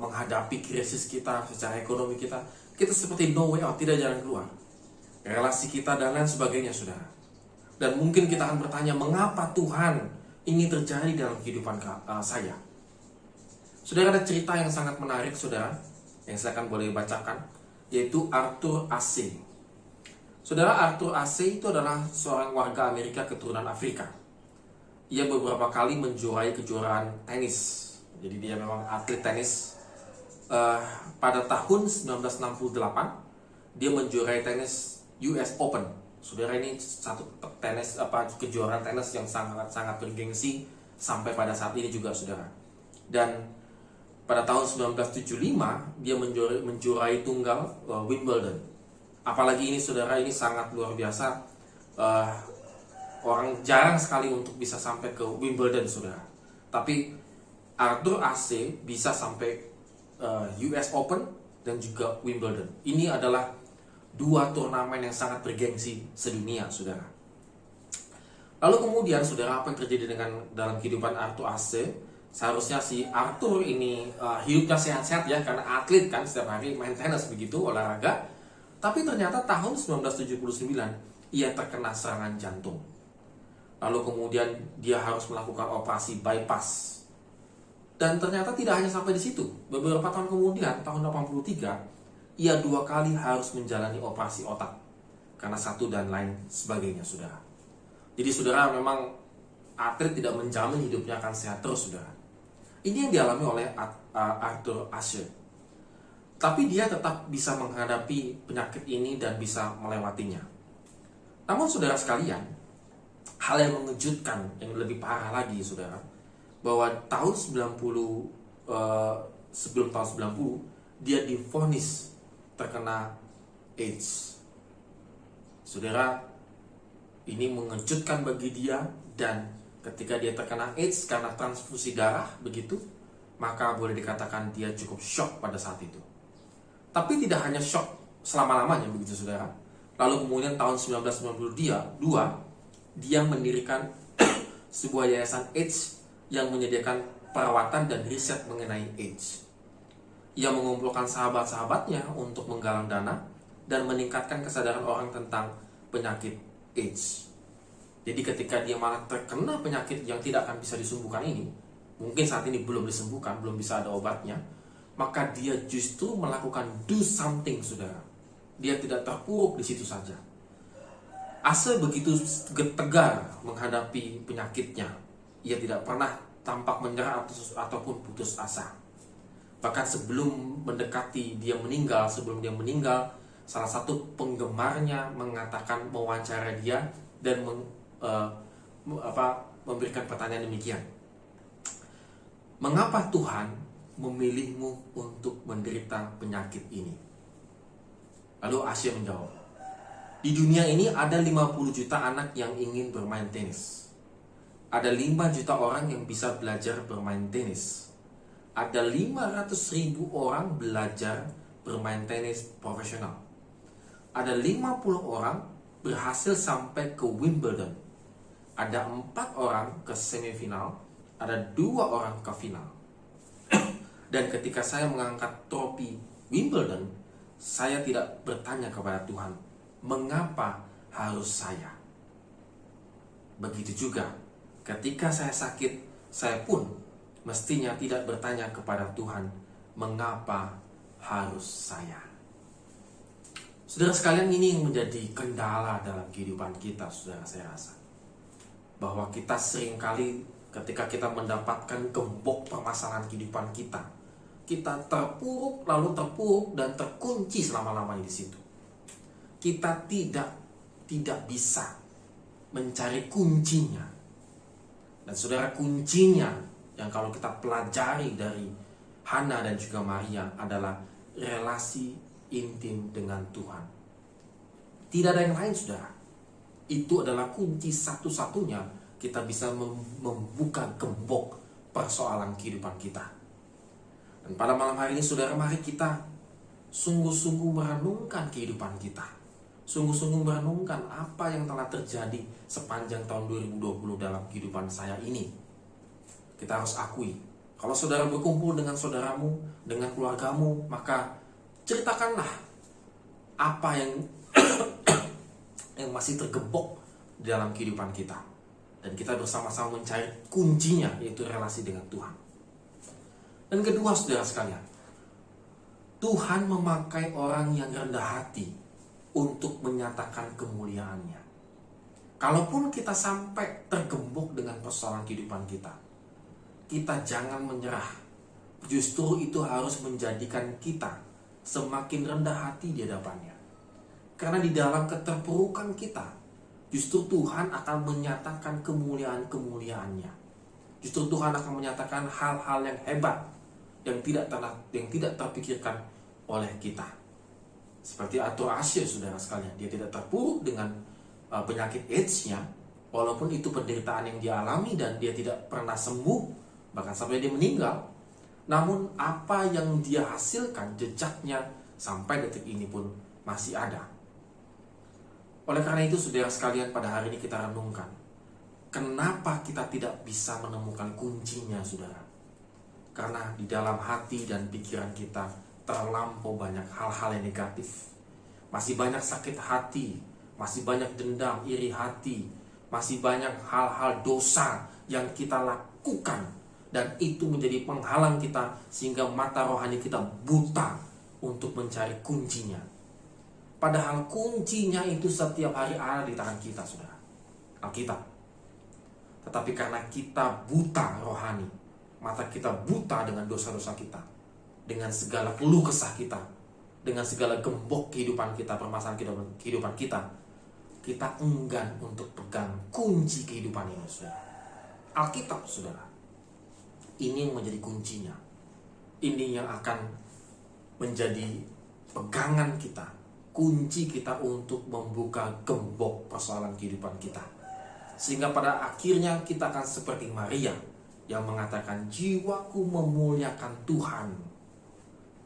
menghadapi krisis kita secara ekonomi kita seperti no way out, tidak ada jalan keluar. Relasi kita dan lain sebagainya, saudara. Dan mungkin kita akan bertanya, mengapa Tuhan ini terjadi dalam kehidupan saya? Saudara, ada cerita yang sangat menarik, saudara, yang saya akan boleh bacakan, yaitu Arthur Ashe. Saudara, Arthur Ashe itu adalah seorang warga Amerika keturunan Afrika. Ia beberapa kali menjuarai kejuaraan tenis. Jadi dia memang atlet tenis. pada tahun 1968 dia menjuarai tenis US Open. Saudara, ini satu kejuaraan tenis yang sangat bergengsi sampai pada saat ini juga, saudara. Dan pada tahun 1975 dia menjuarai tunggal Wimbledon. Apalagi ini, saudara, ini sangat luar biasa. Orang jarang sekali untuk bisa sampai ke Wimbledon, saudara. Tapi Arthur Ashe bisa sampai US Open dan juga Wimbledon. Ini adalah dua turnamen yang sangat bergengsi sedunia, saudara. Lalu kemudian, saudara, apa yang terjadi dalam kehidupan Arthur Ashe? Seharusnya si Arthur ini hidupnya sehat-sehat ya, karena atlet kan, setiap hari main tenis begitu, olahraga. Tapi ternyata tahun 1979 ia terkena serangan jantung. Lalu kemudian dia harus melakukan operasi bypass. Dan ternyata tidak hanya sampai di situ. Beberapa tahun kemudian, tahun 83, ia 2 kali harus menjalani operasi otak karena satu dan lain sebagainya, saudara. Jadi, saudara, memang atlet tidak menjamin hidupnya akan sehat terus, saudara. Ini yang dialami oleh Arthur Ashe. Tapi dia tetap bisa menghadapi penyakit ini dan bisa melewatinya. Namun, saudara sekalian, hal yang mengejutkan, yang lebih parah lagi, saudara, bahwa tahun 90, sebelum tahun 90, dia divonis terkena AIDS. Saudara, ini mengejutkan bagi dia, dan ketika dia terkena AIDS karena transfusi darah begitu, maka boleh dikatakan dia cukup shock pada saat itu. Tapi tidak hanya shock selama-lamanya begitu, saudara. Lalu kemudian tahun 1992 dia mendirikan sebuah yayasan AIDS yang menyediakan perawatan dan riset mengenai AIDS. Ia mengumpulkan sahabat-sahabatnya untuk menggalang dana dan meningkatkan kesadaran orang tentang penyakit AIDS. Jadi ketika dia malah terkena penyakit yang tidak akan bisa disembuhkan ini, mungkin saat ini belum disembuhkan, belum bisa ada obatnya, maka dia justru melakukan do something, saudara. Dia tidak terpuruk di situ saja. Ashe begitu tegar menghadapi penyakitnya. Ia tidak pernah tampak menyerah ataupun putus asa. Bahkan sebelum mendekati dia meninggal, salah satu penggemarnya mengatakan mewawancara dia dan memberikan pertanyaan demikian. Mengapa Tuhan memilihmu untuk menderita penyakit ini? Lalu Ashe menjawab, di dunia ini ada 50 juta anak yang ingin bermain tenis. Ada 5 juta orang yang bisa belajar bermain tenis. Ada 500.000 orang belajar bermain tenis profesional. Ada 50 orang berhasil sampai ke Wimbledon. Ada 4 orang ke semifinal. Ada 2 orang ke final. Dan ketika saya mengangkat trofi Wimbledon, saya tidak bertanya kepada Tuhan, mengapa harus saya? Begitu juga ketika saya sakit, saya pun mestinya tidak bertanya kepada Tuhan, mengapa harus saya? Saudara sekalian, ini yang menjadi kendala dalam kehidupan kita, saudara, saya rasa. Bahwa kita seringkali ketika kita mendapatkan gembok permasalahan kehidupan kita terpuruk, lalu terpuruk dan terkunci selama-lamanya di situ. Kita tidak bisa mencari kuncinya. Dan saudara, kuncinya yang kalau kita pelajari dari Hana dan juga Maria adalah relasi intim dengan Tuhan. Tidak ada yang lain, saudara. Itu adalah kunci satu-satunya kita bisa membuka gembok persoalan kehidupan kita. Dan pada malam hari ini, saudara, mari kita sungguh-sungguh merenungkan kehidupan kita. Sungguh-sungguh merenungkan apa yang telah terjadi sepanjang tahun 2020 dalam kehidupan saya ini. Kita harus akui, kalau saudara berkumpul dengan saudaramu, dengan keluargamu, maka ceritakanlah apa yang yang masih tergembok di dalam kehidupan kita. Dan kita bersama-sama mencari kuncinya, yaitu relasi dengan Tuhan. Dan kedua, saudara sekalian, Tuhan memakai orang yang rendah hati untuk menyatakan kemuliaannya. Kalaupun kita sampai tergembok dengan persoalan kehidupan kita, kita jangan menyerah. justru itu harus menjadikan kita semakin rendah hati di hadapannya. Karena di dalam keterpurukan kita, justru Tuhan akan menyatakan kemuliaan-kemuliaannya. Justru Tuhan akan menyatakan hal-hal yang hebat yang tidak terpikirkan oleh kita. Seperti Arthur Ashe, saudara sekalian, dia tidak terpuruk dengan penyakit AIDS-nya, walaupun itu penderitaan yang dia alami dan dia tidak pernah sembuh, bahkan sampai dia meninggal. Namun apa yang dia hasilkan, jejaknya sampai detik ini pun masih ada. Oleh karena itu, saudara sekalian, pada hari ini kita renungkan, kenapa kita tidak bisa menemukan kuncinya, saudara? Karena di dalam hati dan pikiran kita terlampau banyak hal-hal yang negatif. Masih banyak sakit hati, masih banyak dendam, iri hati, masih banyak hal-hal dosa yang kita lakukan. Dan itu menjadi penghalang kita sehingga mata rohani kita buta untuk mencari kuncinya. Padahal kuncinya itu setiap hari ada di tangan kita, saudara. Alkitab. Tetapi karena kita buta rohani, mata kita buta dengan dosa-dosa kita, dengan segala keluh kesah kita, dengan segala gembok kehidupan kita, permasalahan kehidupan kita, kita enggan untuk pegang kunci kehidupan ini, saudara. Alkitab, saudara. Ini yang menjadi kuncinya. Ini yang akan menjadi pegangan kita, kunci kita untuk membuka gembok persoalan kehidupan kita. Sehingga pada akhirnya kita akan seperti Maria yang mengatakan, jiwaku memuliakan Tuhan.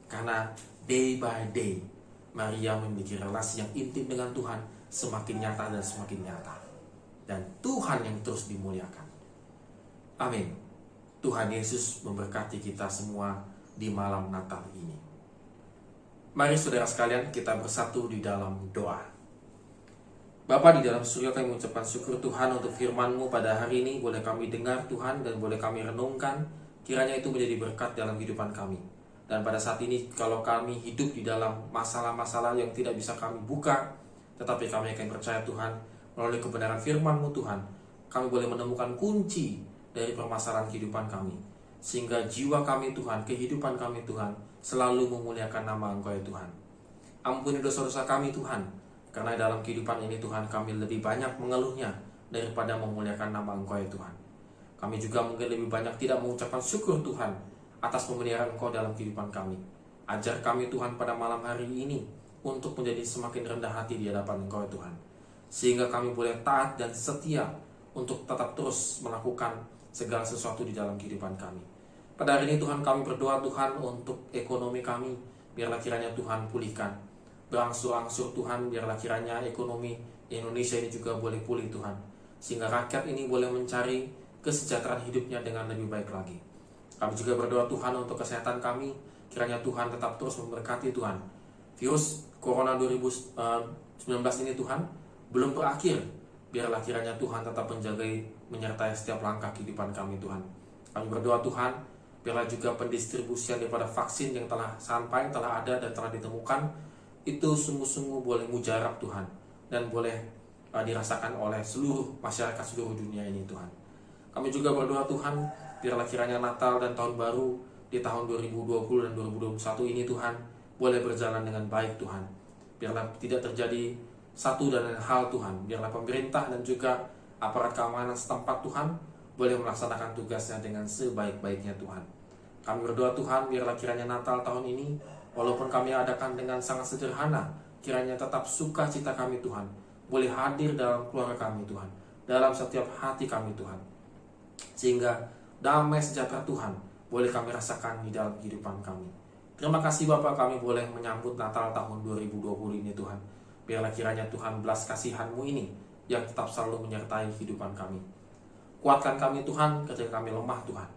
Karena day by day Maria memiliki relasi yang intim dengan Tuhan, semakin nyata dan semakin nyata. Dan Tuhan yang terus dimuliakan. Amin. Tuhan Yesus memberkati kita semua di malam Natal ini. Mari saudara sekalian, kita bersatu di dalam doa. Bapa di dalam surga, kami mengucapkan syukur Tuhan untuk firman-Mu pada hari ini. Boleh kami dengar Tuhan dan boleh kami renungkan. Kiranya itu menjadi berkat dalam kehidupan kami. Dan pada saat ini kalau kami hidup di dalam masalah-masalah yang tidak bisa kami buka, tetapi kami akan percaya Tuhan, melalui kebenaran firman-Mu Tuhan, kami boleh menemukan kunci dari permasalahan kehidupan kami. Sehingga jiwa kami Tuhan, kehidupan kami Tuhan, selalu memuliakan nama Engkau ya Tuhan. Ampuni dosa-dosa kami Tuhan, karena dalam kehidupan ini Tuhan kami lebih banyak mengeluhnya daripada memuliakan nama Engkau ya Tuhan. Kami juga mungkin lebih banyak tidak mengucapkan syukur Tuhan atas pemeliharaan Engkau dalam kehidupan kami. Ajar kami Tuhan pada malam hari ini untuk menjadi semakin rendah hati di hadapan Engkau ya Tuhan. Sehingga kami boleh taat dan setia untuk tetap terus melakukan segala sesuatu di dalam kehidupan kami. Pada hari ini Tuhan kami berdoa Tuhan untuk ekonomi kami, biarlah kiranya Tuhan pulihkan. Berangsur-angsur Tuhan, biarlah kiranya ekonomi Indonesia ini juga boleh pulih Tuhan. Sehingga rakyat ini boleh mencari kesejahteraan hidupnya dengan lebih baik lagi. Kami juga berdoa Tuhan untuk kesehatan kami, kiranya Tuhan tetap terus memberkati Tuhan. Virus Corona 2019 ini Tuhan belum berakhir. Biarlah kiranya Tuhan tetap menjagai, menyertai setiap langkah kehidupan kami Tuhan. Kami berdoa Tuhan, biarlah juga pendistribusian daripada vaksin yang telah sampai, telah ada dan telah ditemukan, itu sungguh-sungguh boleh mujarab Tuhan, dan boleh dirasakan oleh seluruh masyarakat seluruh dunia ini Tuhan. Kami juga berdoa Tuhan, biarlah kiranya Natal dan Tahun Baru di tahun 2020 dan 2021 ini Tuhan, boleh berjalan dengan baik Tuhan. Biarlah tidak terjadi satu dan lain hal Tuhan. Biarlah pemerintah dan juga aparat keamanan setempat Tuhan boleh melaksanakan tugasnya dengan sebaik-baiknya Tuhan. Kami berdoa Tuhan, biarlah kiranya Natal tahun ini, walaupun kami adakan dengan sangat sederhana, kiranya tetap sukacita kami Tuhan boleh hadir dalam keluarga kami Tuhan, dalam setiap hati kami Tuhan. Sehingga damai sejahtera Tuhan boleh kami rasakan di dalam kehidupan kami. Terima kasih Bapak, kami boleh menyambut Natal tahun 2020 ini Tuhan. Biarlah kiranya Tuhan belas kasihan-Mu ini yang tetap selalu menyertai kehidupan kami. Kuatkan kami Tuhan ketika kami lemah Tuhan.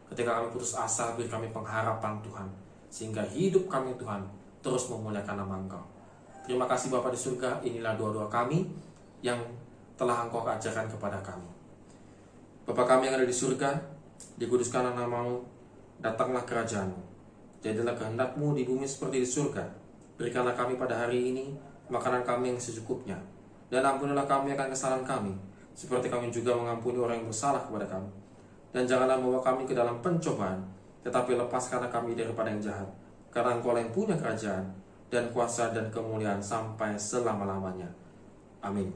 Ketika kami putus asa, beri kami pengharapan Tuhan. Sehingga hidup kami Tuhan terus memuliakan nama Engkau. Terima kasih Bapa di surga, inilah doa-doa kami yang telah Engkau ajarkan kepada kami. Bapa kami yang ada di surga, dikuduskanlah nama-Mu, datanglah kerajaan-Mu. Jadilah kehendak-Mu di bumi seperti di surga. Berikanlah kami pada hari ini makanan kami yang secukupnya, dan ampunilah kami akan kesalahan kami, seperti kami juga mengampuni orang yang bersalah kepada kami. Dan janganlah membawa kami ke dalam pencobaan, tetapi lepaskanlah kami daripada yang jahat, karena Engkau yang punya kerajaan, dan kuasa dan kemuliaan sampai selama-lamanya. Amin.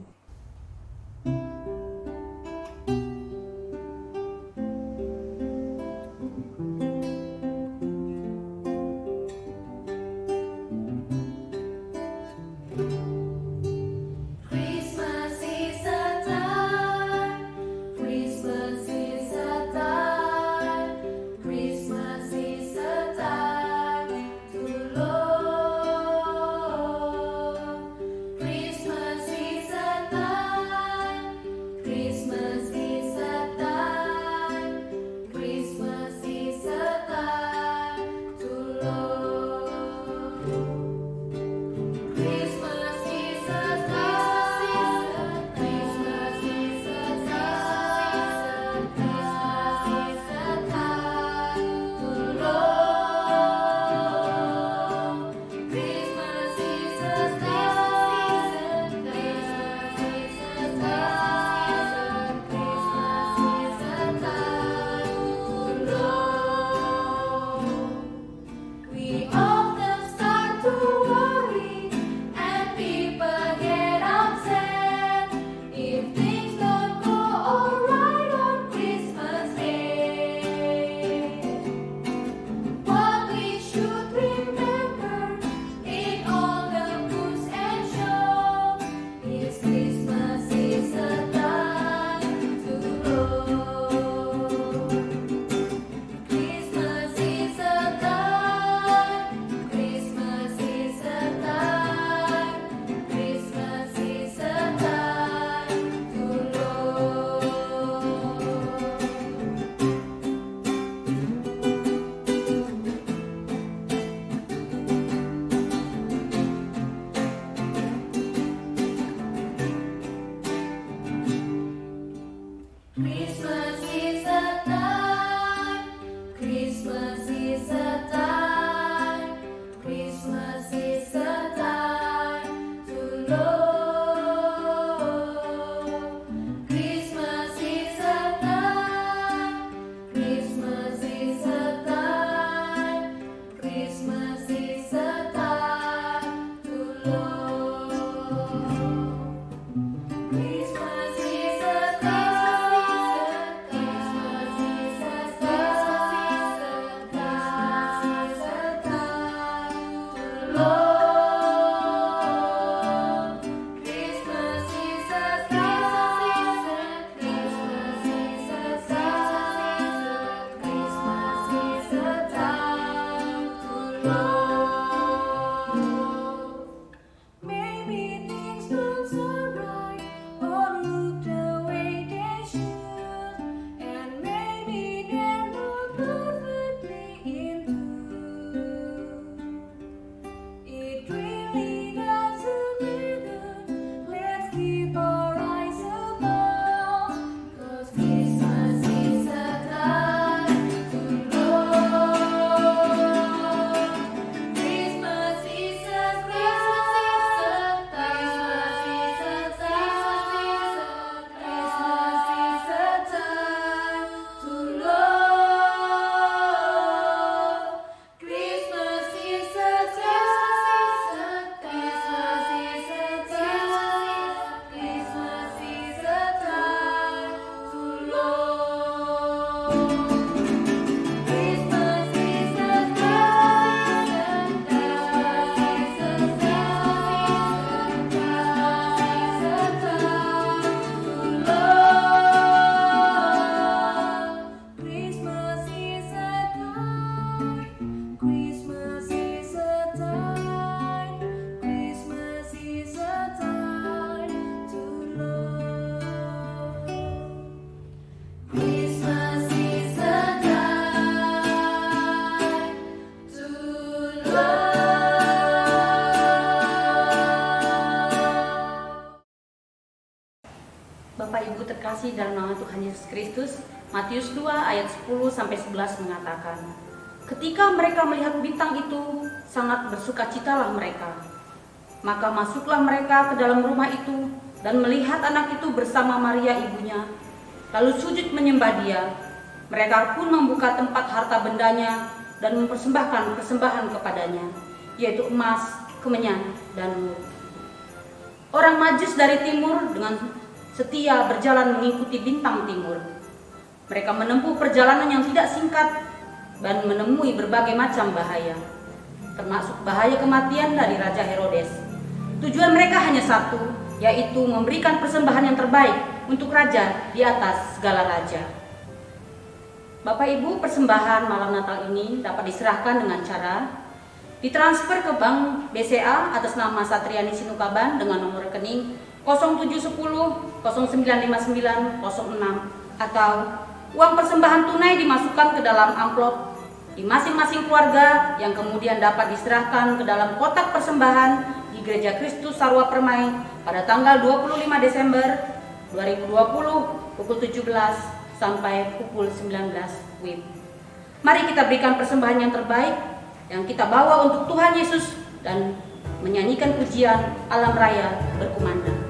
Christmas is a time. Christmas is a time. Christmas is a time to love. Christmas is a time. Christmas is a time. Christmas is a time to love. Christmas is a time. Christmas is a time. Christmas is a time to love. Christmas is a time. Christmas is a time. Christmas is a time to love. We often start to worry and people get upset if things don't go alright on Christmas Day. What we should remember in all the books and shows is Christmas is a time to love. Christmas is a time. Christmas is a time. Christmas is a time to love. Christmas is a time. Christmas is a time. Christmas is a time to love. Christmas is a time. Christmas is a time. Christmas is a time to love. Christmas is a time. Christmas is a time. Christmas is a time to love. Christmas is a time. Christmas is a time. Christmas is a time to love. Maybe things don't sound right or look the way they should, and maybe they're not perfectly into. It really doesn't matter. Let's keep our eyes above, 'cause Christmas is a time to love. Christmas is a time. Christmas is a time. Christmas is a time to love. Christmas is a time. Christmas is a time. Christmas is a time to love. Christmas is a time. Christmas is a time. Christmas is a time to love. Christmas is a time. Christmas is a time. Christmas is a time to love. Christmas is a time to love. Bapak Ibu terkasih dalam nama Tuhan Yesus Kristus, Matius 2 ayat 10 sampai 11 mengatakan, ketika mereka melihat bintang itu, sangat bersukacitalah mereka. Maka masuklah mereka ke dalam rumah itu dan melihat anak itu bersama Maria ibunya, lalu sujud menyembah dia. Mereka pun membuka tempat harta bendanya dan mempersembahkan persembahan kepadanya, yaitu emas, kemenyan, dan mur. Orang Majus dari timur dengan setia berjalan mengikuti bintang timur. Mereka menempuh perjalanan yang tidak singkat dan menemui berbagai macam bahaya, termasuk bahaya kematian dari Raja Herodes. Tujuan mereka hanya satu, yaitu memberikan persembahan yang terbaik untuk raja di atas segala raja. Bapak Ibu, persembahan malam Natal ini dapat diserahkan dengan cara ditransfer ke Bank BCA atas nama Satriani Sinukaban dengan nomor rekening 0710 0959 06, atau uang persembahan tunai dimasukkan ke dalam amplop di masing-masing keluarga yang kemudian dapat diserahkan ke dalam kotak persembahan di Gereja Kristus Sarwa Permai pada tanggal 25 Desember 2020 pukul 17 sampai pukul 19 WIB. Mari kita berikan persembahan yang terbaik yang kita bawa untuk Tuhan Yesus dan menyanyikan pujian Alam Raya Berkumandang.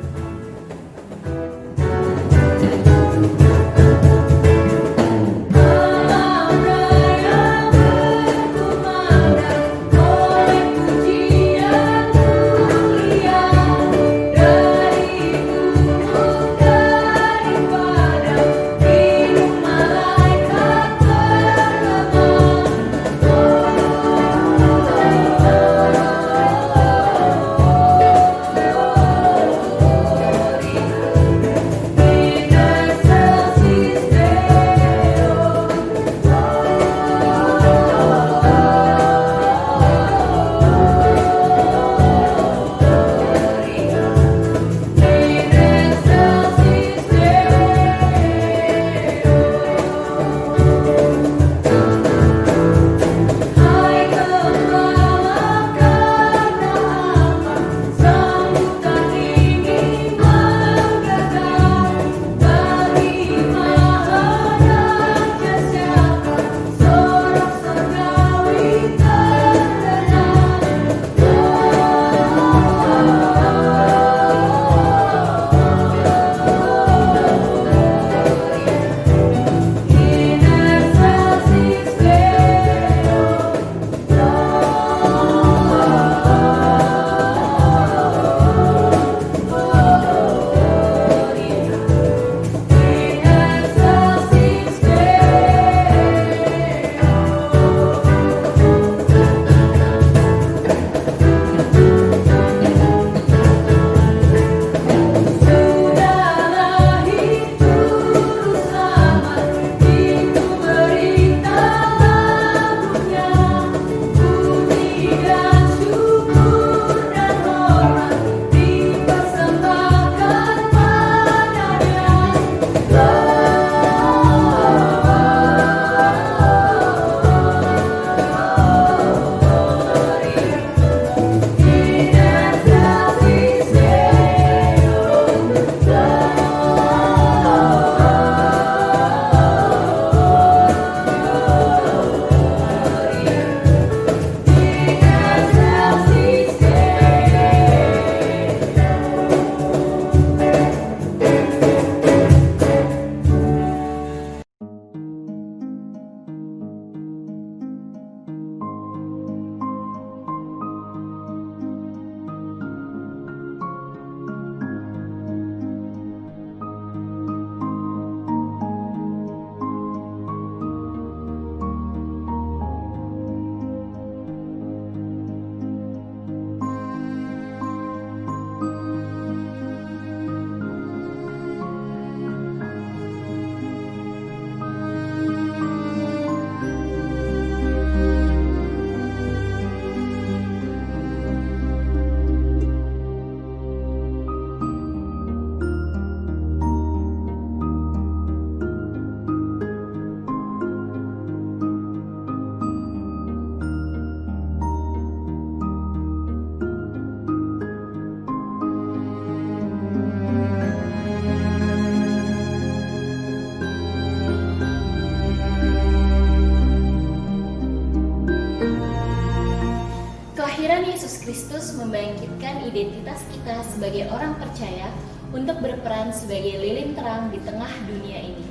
Kristus membangkitkan identitas kita sebagai orang percaya untuk berperan sebagai lilin terang di tengah dunia ini.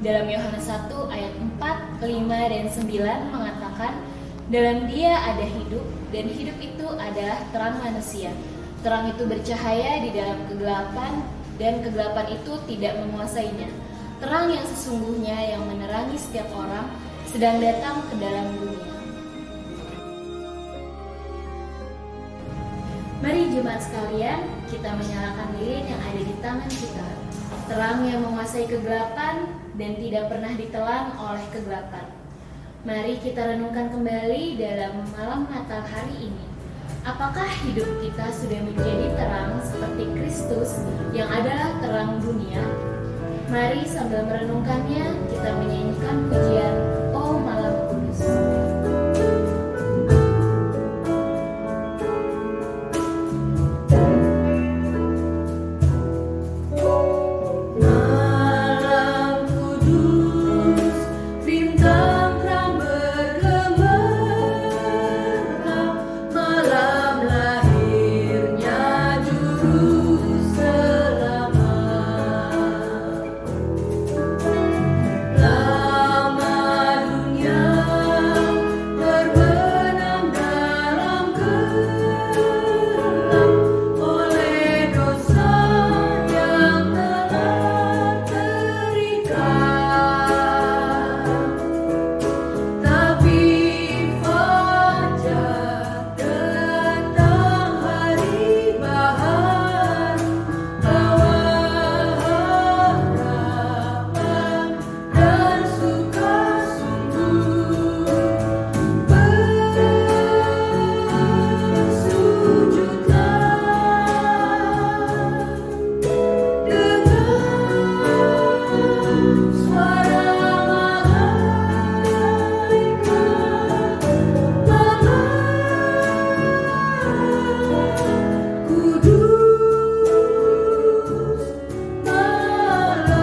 Dalam Yohanes 1 ayat 4, 5, dan 9 mengatakan, dalam Dia ada hidup, dan hidup itu adalah terang manusia. Terang itu bercahaya di dalam kegelapan, dan kegelapan itu tidak menguasainya. Terang yang sesungguhnya yang menerangi setiap orang sedang datang ke dalam dunia. Mari jemaat sekalian, kita menyalakan lilin yang ada di tangan kita. Terang yang menguasai kegelapan dan tidak pernah ditelan oleh kegelapan. Mari kita renungkan kembali dalam malam Natal hari ini. Apakah hidup kita sudah menjadi terang seperti Kristus yang adalah terang dunia? Mari sambil merenungkannya, kita menyanyikan pujian "O Malam Kudus". Malam kudus, bintang terang bergemerlap, malam lahirnya Juru Selamat. Lama dunia terbenam dalam gelap oleh dosa yang telah terikat. Tapi fajar datang hari baharu, bawa harapan dan suka sungguh. Bersujudlah dengan suara malaikat, malam kudus, malam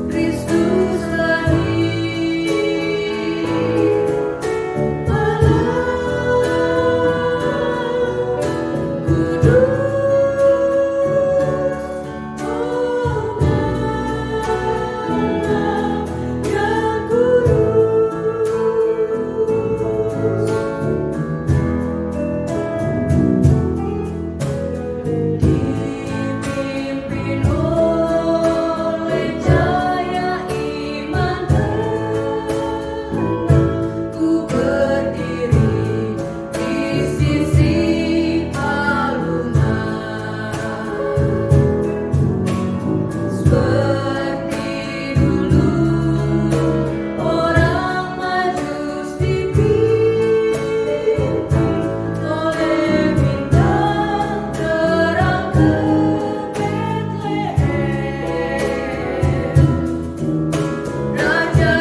Kristus lahir, malam kudus, oh malam yang kudus. Dipimpin oleh cahaya iman tenang, ku berdiri di sisi alungan. Seperti dulu orang Majus dipimpin oleh bintang terang ke Betlehem. Raja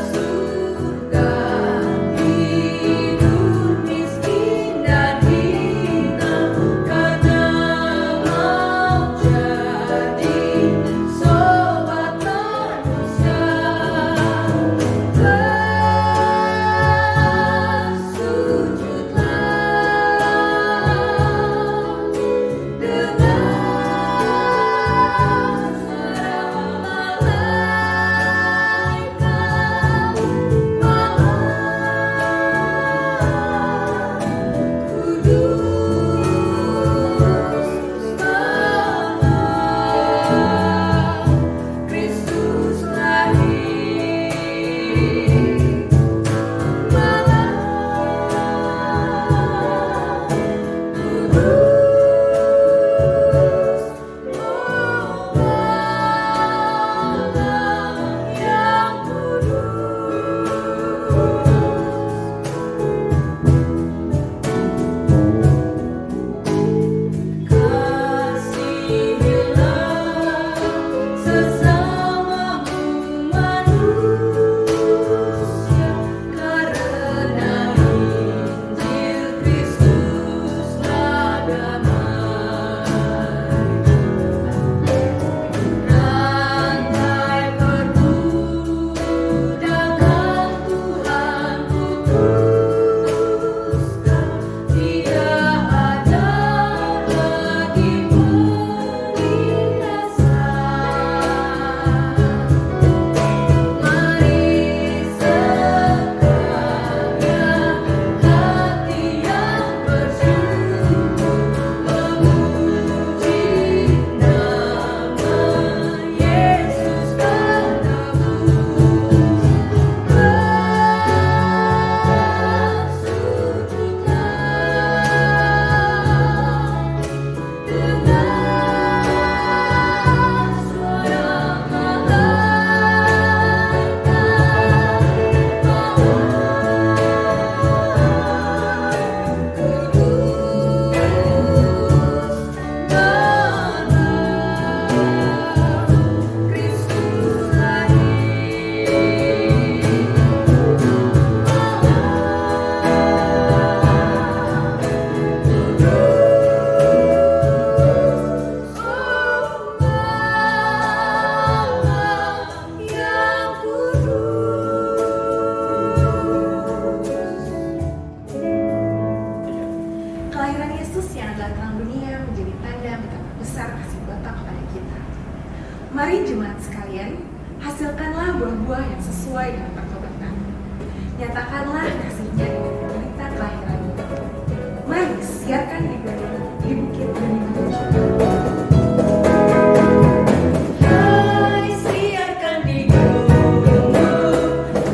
surga hidup miskin dan hina karena mau jadi seorang Mari jemaat sekalian, hasilkanlah buah-buah yang sesuai dengan pertobatan. Nyatakanlah kasihnya dengan berita kelahiran. Mari siarkan di bukit demi manusia. Hai, siarkan di gunung,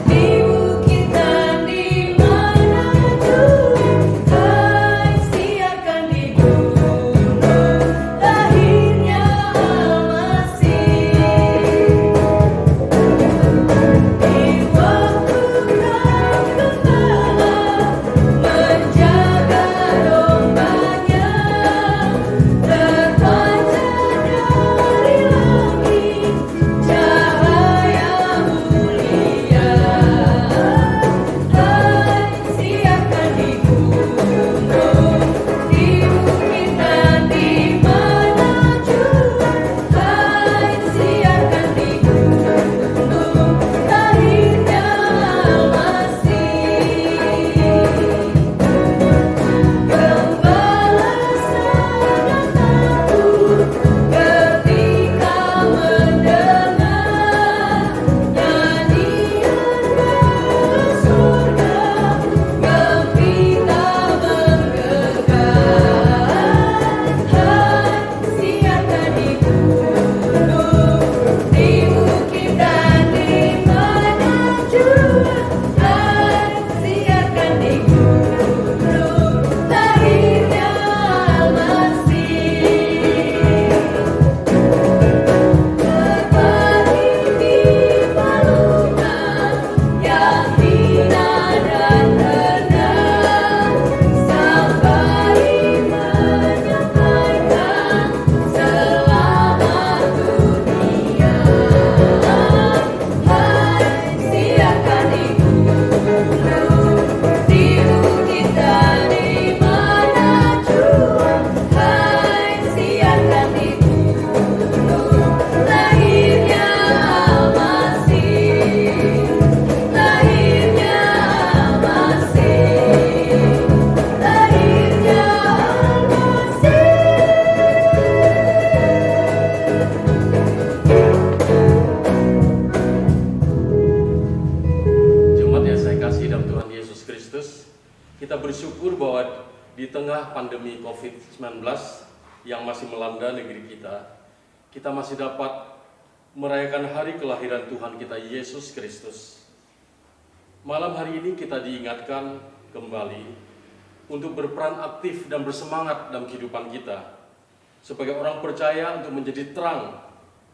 di bukit dan di manapun. Hai, siarkan di gunung, lahirnya Al-Masih. Di waktu Kau gembala menjaga dombanya, terpancar dari langit cahaya mulia. Hai, siarkan di gunung, di bukit dan di mana jua. Hai, siarkan di gunung, lahirnya Al-Masih. Gembala sedang takut ketika mendengar nyanyian dari surga, gembira menggelegar. Hai, siarkan di gunung, di bukit dan di mana jua. Hai, siarkan di gunung, lahirnya Al-Masih. Terbaring di palungan yang hina dan rendah, sang bayi menyampaikan selamat dunia. Hai, siarkan di gunung, di bukit dan di mana jua. Hai, siarkan di gunung, lahirnya Al-Masih. Lahirnya Al-Masih. Lahirnya Jemaat yang saya kasih dalam Tuhan Yesus Kristus, kita bersyukur bahwa di tengah pandemi COVID-19 yang masih melanda negeri kita masih dapat merayakan hari kelahiran Tuhan kita Yesus Kristus. Malam hari ini kita diingatkan kembali untuk berperan aktif dan bersemangat dalam kehidupan kita sebagai orang percaya untuk menjadi terang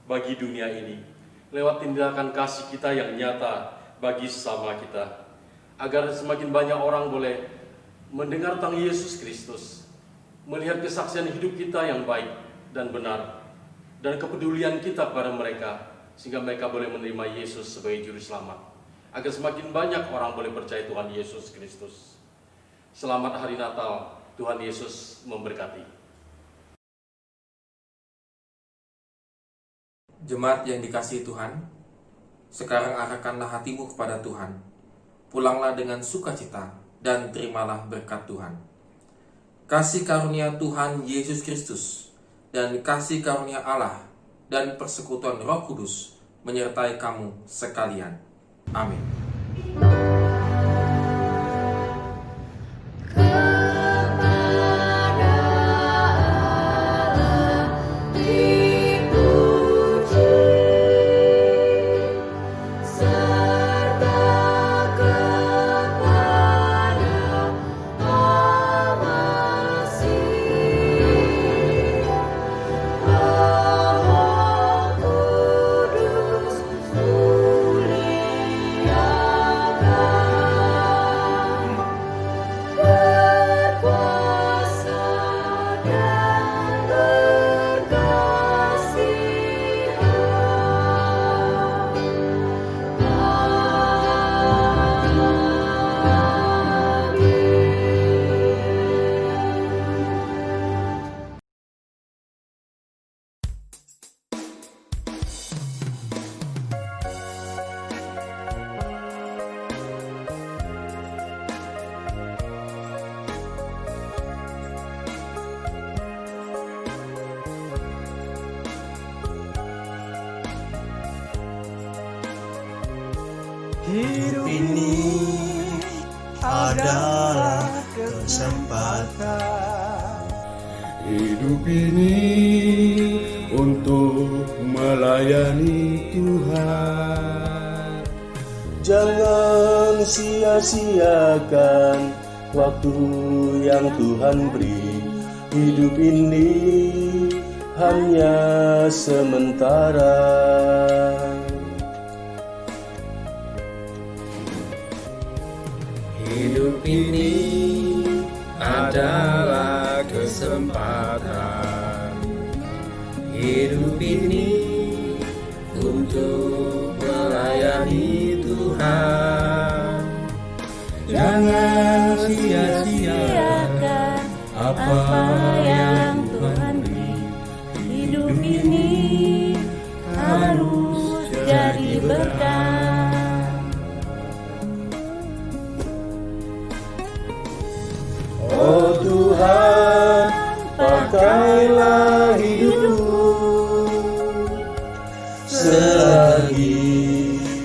bagi dunia ini lewat tindakan kasih kita yang nyata bagi sesama kita, agar semakin banyak orang boleh mendengar tentang Yesus Kristus, melihat kesaksian hidup kita yang baik dan benar, dan kepedulian kita kepada mereka, sehingga mereka boleh menerima Yesus sebagai Juru Selamat, agar semakin banyak orang boleh percaya Tuhan Yesus Kristus. Selamat Hari Natal, Tuhan Yesus memberkati. Jemaat yang dikasihi Tuhan, sekarang arahkanlah hatimu kepada Tuhan. Pulanglah dengan sukacita dan terimalah berkat Tuhan. Kasih karunia Tuhan Yesus Kristus dan kasih karunia Allah dan persekutuan Roh Kudus menyertai kamu sekalian. Amin. Kudus muliakan Hidup ini adalah kesempatan. Hidup ini untuk melayani Tuhan. Jangan sia-siakan waktu yang Tuhan beri. Hidup ini hanya sementara. Hidup ini adalah kesempatan. Hidup ini untuk melayani Tuhan. Jangan sia-siakan apa yang Tuhan beri. Hidup ini harus jadi berkat. Oh Tuhan, pakailah hidupku selagi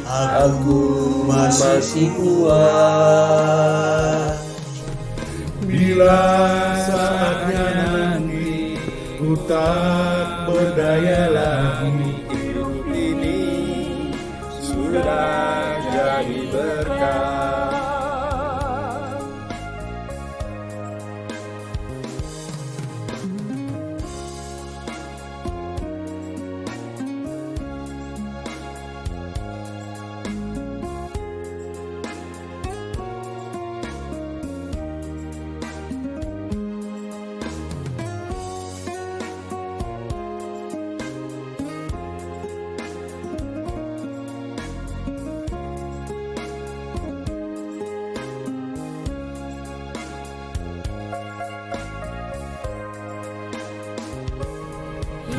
aku masih kuat. Bila saatnya nanti ku tak berdaya lagi, hidup ini sudah jadi berkat.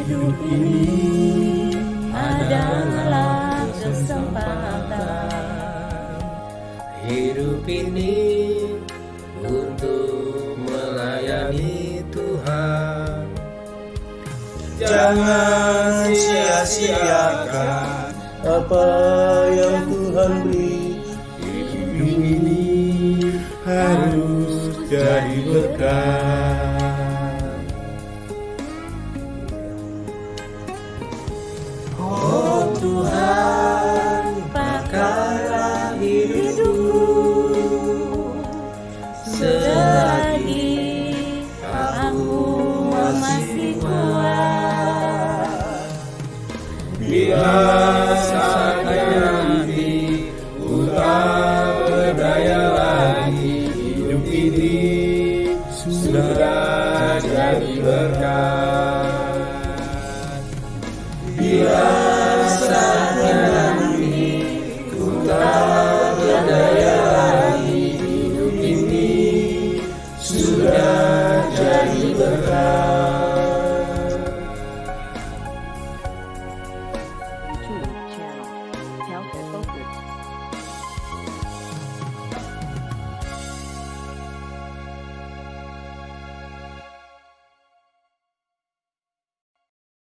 Hidup ini adalah kesempatan. Hidup ini untuk melayani Tuhan. Jangan sia-siakan apa yang Tuhan beri. Hidup ini harus jadi berkat. Oh Tuhan, pakailah hidupku Selagi aku masih kuat. Bila saatnya nanti ku tak berdaya lagi, hidup ini sudah jadi berkat. Bila